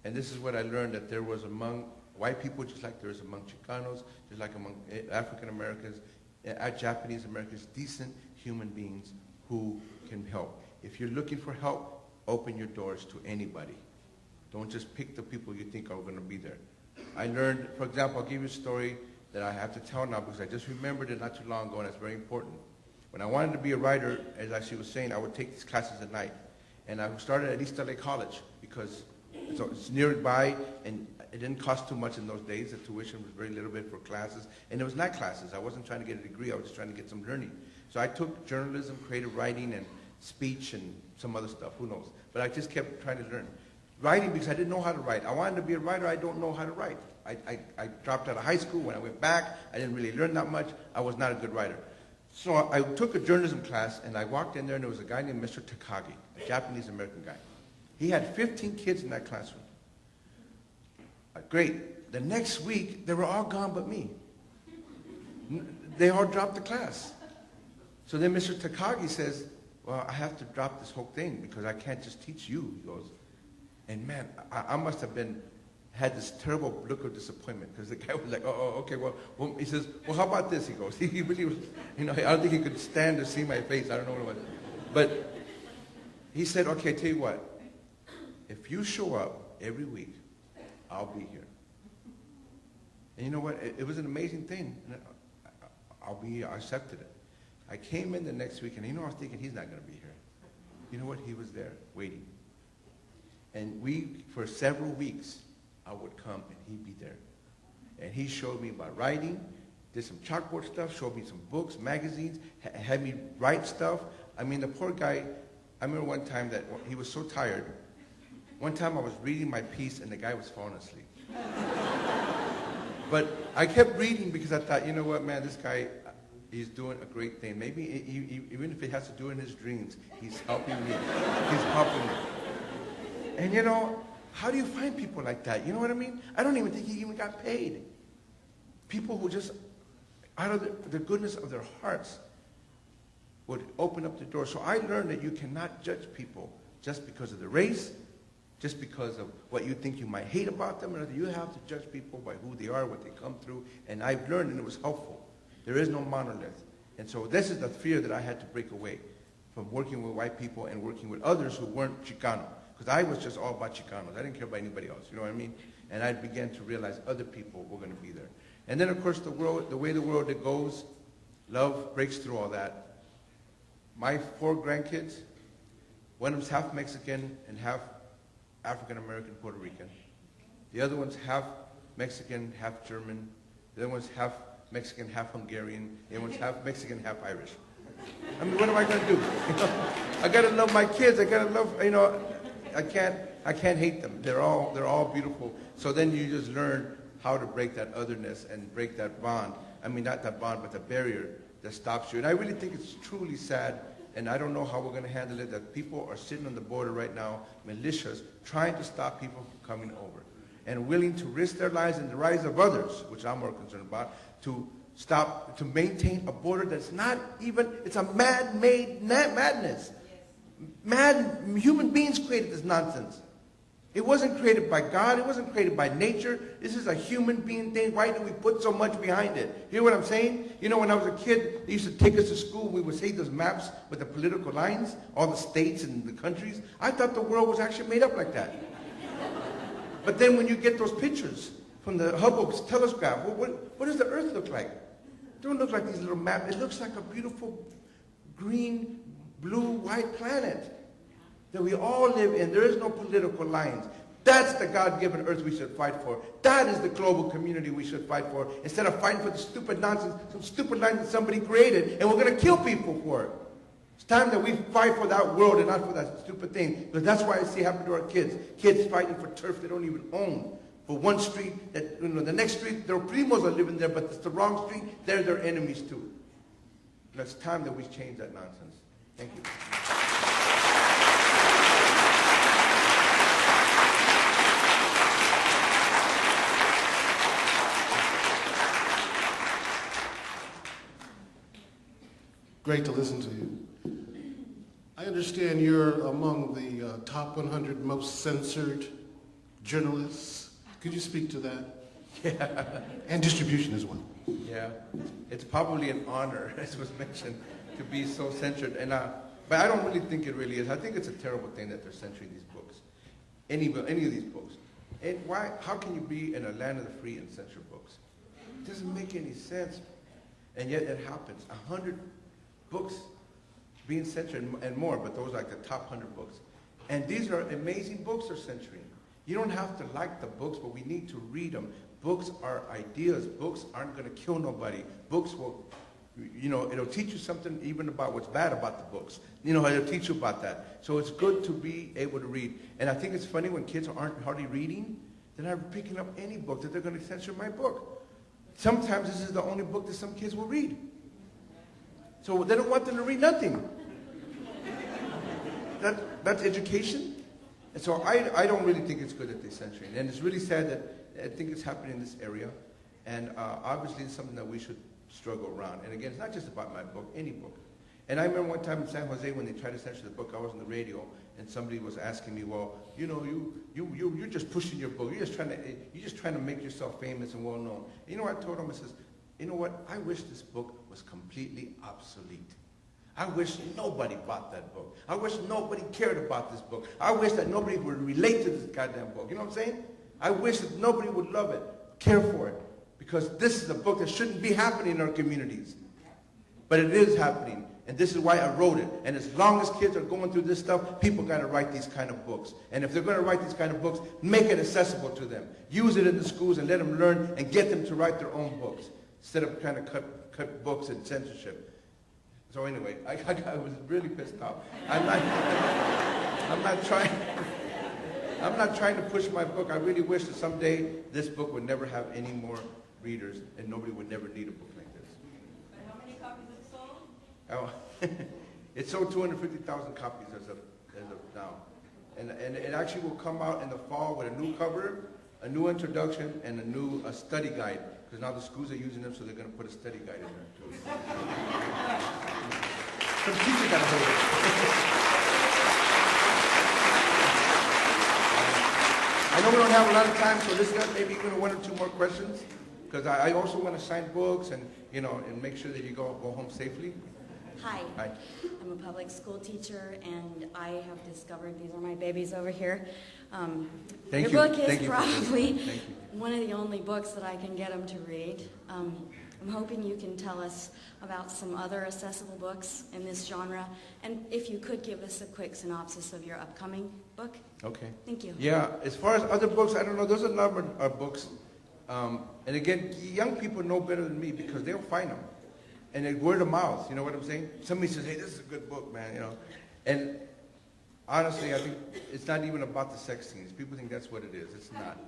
And this is what I learned, that there was among white people, just like there is among Chicanos, just like among African Americans, Japanese Americans, decent human beings who can help. If you're looking for help, open your doors to anybody. Don't just pick the people you think are going to be there. I learned, for example, I'll give you a story that I have to tell now because I just remembered it not too long ago, and it's very important. When I wanted to be a writer, as she was saying, I would take these classes at night. And I started at East LA College because it's nearby, and it didn't cost too much in those days. The tuition was very little bit for classes. And it was night classes. I wasn't trying to get a degree. I was just trying to get some learning. So I took journalism, creative writing, and speech, and some other stuff. Who knows? But I just kept trying to learn. Writing because I didn't know how to write. I wanted to be a writer. I don't know how to write. I dropped out of high school. When I went back, I didn't really learn that much. I was not a good writer. So I took a journalism class, and I walked in there, and there was a guy named Mr. Takagi, a Japanese-American guy. He had 15 kids in that classroom. Great. The next week, they were all gone but me. They all dropped the class. So then Mr. Takagi says, well, I have to drop this whole thing because I can't just teach you, he goes. And man, I must have had this terrible look of disappointment because the guy was like, oh, okay, well, he says, well, how about this? He goes, he really was, you know, I don't think he could stand to see my face. I don't know what it was. But he said, okay, tell you what, if you show up every week, I'll be here. And you know what? It was an amazing thing. I'll be here. I accepted it. I came in the next week, and you know, I was thinking, he's not going to be here. You know what? He was there, waiting. And for several weeks, I would come, and he'd be there. And he showed me about writing, did some chalkboard stuff, showed me some books, magazines, had me write stuff. I mean, the poor guy, I remember one time that he was so tired. One time I was reading my piece, and the guy was falling asleep. But I kept reading because I thought, you know what, man, this guy, he's doing a great thing. Maybe even if he has to do it in his dreams, he's helping me. He's helping me. And you know, how do you find people like that? You know what I mean? I don't even think he even got paid. People who just, out of the goodness of their hearts, would open up the door. So I learned that you cannot judge people just because of the race, just because of what you think you might hate about them. You have to judge people by who they are, what they come through. And I've learned, and it was helpful. There is no monolith. And so this is the fear that I had to break away from working with white people and working with others who weren't Chicano. Because I was just all about Chicanos. I didn't care about anybody else. You know what I mean? And I began to realize other people were going to be there. And then, of course, the way the world goes, love breaks through all that. My 4 grandkids, one of them's half Mexican and half African-American, Puerto Rican. The other one's half Mexican, half German. The other one's half Mexican, half Hungarian. The other one's half Mexican, half Irish. I mean, what am I going to do? You know, I got to love my kids. I got to love, you know, I can't hate them. They're all beautiful. So then you just learn how to break that otherness and break that bond. I mean, not that bond, but the barrier that stops you. And I really think it's truly sad, and I don't know how we're going to handle it, that people are sitting on the border right now, militias, trying to stop people from coming over and willing to risk their lives and the lives of others, which I'm more concerned about, to maintain a border that's not even, it's a man-made madness. Human beings created this nonsense. It wasn't created by God. It wasn't created by nature. This is a human being thing. Why do we put so much behind it? You hear what I'm saying? You know, when I was a kid, they used to take us to school. We would see those maps with the political lines, all the states and the countries. I thought the world was actually made up like that. But then when you get those pictures from the Hubble telescope, what does the Earth look like? It don't look like these little maps. It looks like a beautiful green, blue, white planet that we all live in. There is no political lines. That's the God-given earth we should fight for. That is the global community we should fight for, instead of fighting for the stupid nonsense, some stupid nonsense somebody created, and we're going to kill people for it. It's time that we fight for that world and not for that stupid thing, because that's why I see happen to our kids. Kids fighting for turf they don't even own. For one street, that, the next street, their primos are living there, but it's the wrong street, they're their enemies too. And it's time that we change that nonsense. Thank you. Great to listen to you. I understand you're among the top 100 most censored journalists. Could you speak to that? Yeah. And distribution as well. Yeah. It's probably an honor, as was mentioned, to be so censored. But I don't really think it really is. I think it's a terrible thing that they're censoring these books. Any of these books. And why? How can you be in a land of the free and censor books? It doesn't make any sense. And yet it happens. 100 books being censored and more, but those are like the top 100 books. And these are amazing books they're censoring. You don't have to like the books, but we need to read them. Books are ideas. Books aren't going to kill nobody. Books will, it'll teach you something even about what's bad about the books. It'll teach you about that. So it's good to be able to read. And I think it's funny when kids aren't hardly reading, they're not picking up any book that they're going to censor my book. Sometimes this is the only book that some kids will read. So they don't want them to read nothing. That's education. And so I don't really think it's good that they're censoring. And it's really sad that I think it's happening in this area. And obviously it's something that we should struggle around. And again, it's not just about my book, any book. And I remember one time in San Jose when they tried to censor the book, I was on the radio, and somebody was asking me, well, you're just pushing your book. You're just trying to make yourself famous and well known. And you know what I told him? I says, you know what? I wish this book was completely obsolete. I wish nobody bought that book. I wish nobody cared about this book. I wish that nobody would relate to this goddamn book. You know what I'm saying? I wish that nobody would love it, care for it, because this is a book that shouldn't be happening in our communities. But it is happening, and this is why I wrote it. And as long as kids are going through this stuff, people got to write these kind of books. And if they're going to write these kind of books, make it accessible to them. Use it in the schools and let them learn and get them to write their own books instead of trying to cut books and censorship. So anyway, I was really pissed off. I'm not trying to push my book. I really wish that someday this book would never have any more readers and nobody would never need a book like this. But how many copies it sold? Oh, it sold 250,000 copies as of now. And it actually will come out in the fall with a new cover, a new introduction, and a new study guide. Because now the schools are using them, so they're going to put a study guide in there too. Some teachers got to hold it. I know we don't have a lot of time, so this is maybe even one or two more questions. Because I also want to sign books and and make sure that you go home safely. Hi. Hi. I'm a public school teacher, and I have discovered these are my babies over here. Thank your you. book Thank is you probably Thank you. one of the only books that I can get them to read. I'm hoping you can tell us about some other accessible books in this genre, and if you could give us a quick synopsis of your upcoming book. Okay. Thank you. Yeah, as far as other books, I don't know. There's a number of books. And again, young people know better than me because they'll find them. And they word of mouth, you know what I'm saying? Somebody says, hey, this is a good book, man, And honestly, I think it's not even about the sex scenes. People think that's what it is. It's not.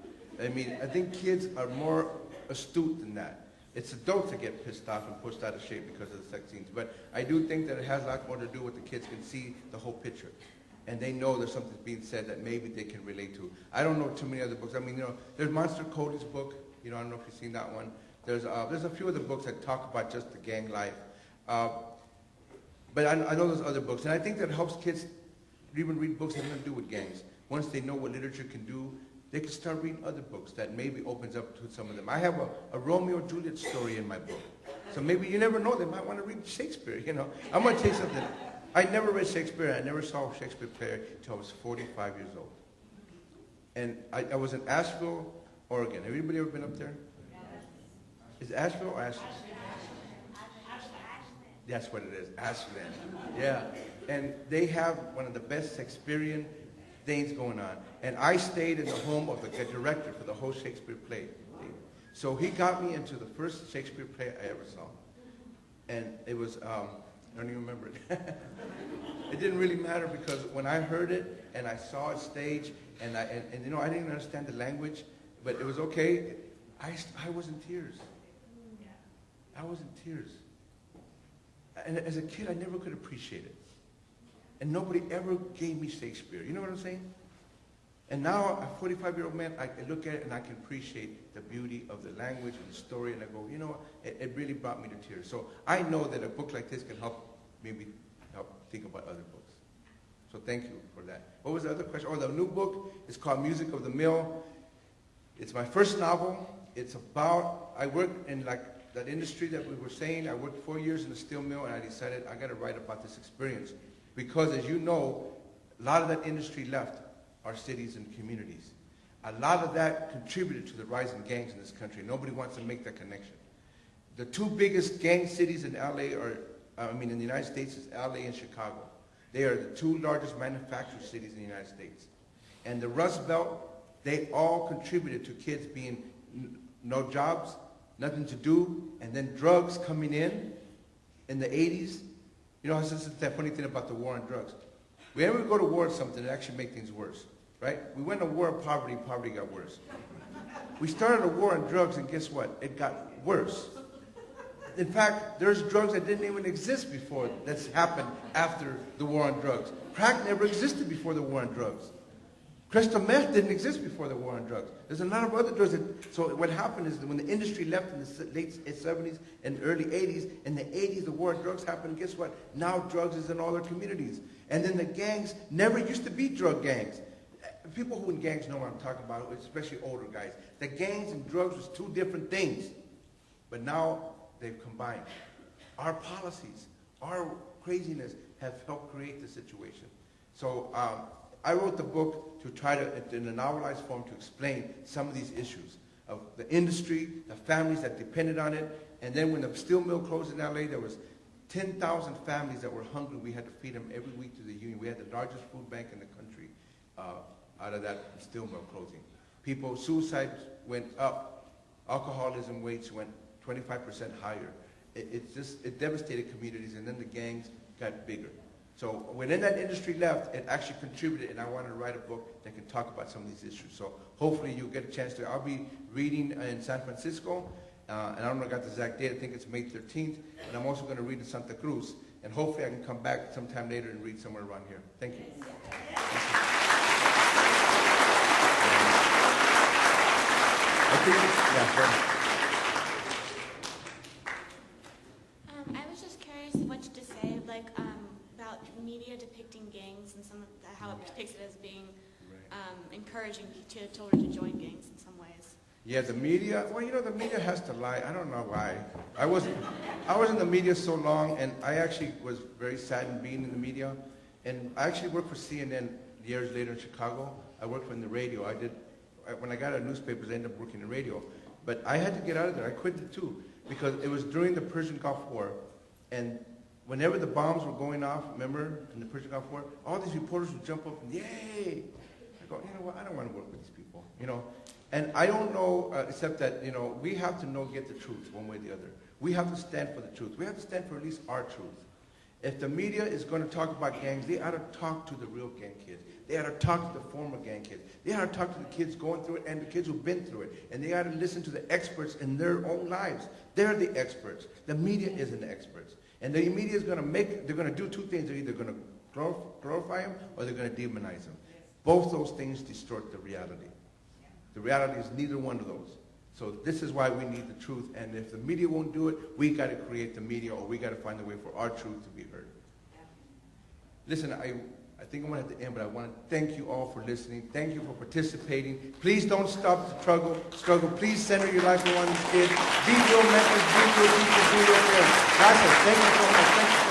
I mean, I think kids are more astute than that. It's adults that get pissed off and pushed out of shape because of the sex scenes. But I do think that it has a lot more to do with the kids can see the whole picture. And they know there's something being said that maybe they can relate to. I don't know too many other books. I mean, there's Monster Cody's book. I don't know if you've seen that one. There's a few other books that talk about just the gang life. But I know there's other books. And I think that helps kids even read books that have nothing to do with gangs. Once they know what literature can do, they can start reading other books that maybe opens up to some of them. I have a Romeo and Juliet story in my book. So maybe you never know, they might want to read Shakespeare, I'm going to tell you something. I never read Shakespeare. I never saw a Shakespeare play until I was 45 years old. And I was in Asheville, Oregon. Have anybody ever been up there? Is it Asheville or Ashland? That's what it is, Ashland. Yeah. And they have one of the best Shakespearean things going on. And I stayed in the home of the director for the whole Shakespeare play. So he got me into the first Shakespeare play I ever saw. And it was, I don't even remember it. It didn't really matter because when I heard it and I saw it stage and you know, I didn't understand the language, but it was okay. I was in tears. I was in tears. And as a kid, I never could appreciate it. And nobody ever gave me Shakespeare. You know what I'm saying? And now, a 45-year-old man, I look at it and I can appreciate the beauty of the language and the story, and I go, you know, it really brought me to tears. So I know that a book like this can help think about other books. So thank you for that. What was the other question? Oh, the new book is called Music of the Mill. It's my first novel. It's about, I work in like that industry that we were saying. I worked 4 years in a steel mill, and I decided I got to write about this experience. Because as you know, a lot of that industry left our cities and communities. A lot of that contributed to the rise in gangs in this country. Nobody wants to make that connection. The two biggest gang cities in LA in the United States is LA and Chicago. They are the two largest manufacturing cities in the United States. And the Rust Belt, they all contributed to kids being no jobs, nothing to do, and then drugs coming in the 80s. You know, this is that funny thing about the war on drugs. Whenever we go to war on something, it actually makes things worse, right? We went to war on poverty, poverty got worse. We started a war on drugs, and guess what? It got worse. In fact, there's drugs that didn't even exist before that's happened after the war on drugs. Crack never existed before the war on drugs. Crystal meth didn't exist before the war on drugs. There's a lot of other drugs. So what happened is that when the industry left in the late 70s and early 80s, in the 80s the war on drugs happened, guess what? Now drugs is in all our communities. And then the gangs never used to be drug gangs. People who in gangs know what I'm talking about, especially older guys. The gangs and drugs was two different things. But now they've combined. Our policies, our craziness have helped create the situation. So I wrote the book to try to, in a novelized form, to explain some of these issues of the industry, the families that depended on it, and then when the steel mill closed in LA, there was 10,000 families that were hungry. We had to feed them every week to the union. We had the largest food bank in the country out of that steel mill closing. Suicides went up. Alcoholism rates went 25% higher. It devastated communities, and then the gangs got bigger. So when that industry left, it actually contributed, and I wanted to write a book that can talk about some of these issues. So hopefully you'll get a chance to. I'll be reading in San Francisco, and I don't know if I got the exact date. I think it's May 13th, and I'm also going to read in Santa Cruz, and hopefully I can come back sometime later and read somewhere around here. Thank you. I was just curious what to say, about media depicting gangs and how it depicts it as being encouraging children to join gangs in some ways. Yeah, the media. Well, you know, the media has to lie. I don't know why. I was in the media so long, and I actually was very saddened being in the media. And I actually worked for CNN years later in Chicago. I worked in the radio. When I got out of newspapers, I ended up working in radio. But I had to get out of there. I quit it too, because it was during the Persian Gulf War, and whenever the bombs were going off, remember, in the Persian Gulf War, all these reporters would jump up and, yay! I go, you know what, I don't want to work with these people, you know. And I don't know, except that, you know, we have to get the truth one way or the other. We have to stand for the truth. We have to stand for at least our truth. If the media is going to talk about gangs, they ought to talk to the real gang kids. They ought to talk to the former gang kids. They ought to talk to the kids going through it and the kids who've been through it. And they ought to listen to the experts in their own lives. They're the experts. The media isn't the experts. And the media is going to they're going to do two things. They're either going to glorify them or they're going to demonize them. Both those things distort the reality. The reality is neither one of those. So this is why we need the truth. And if the media won't do it, we got to create the media, or we got to find a way for our truth to be heard. Listen, I think I'm going to have to end, but I want to thank you all for listening. Thank you for participating. Please don't stop the struggle. Please center your life around these kids. Be real mentors, be real people, be real parents. Gracias. Thank you so much. Thank you.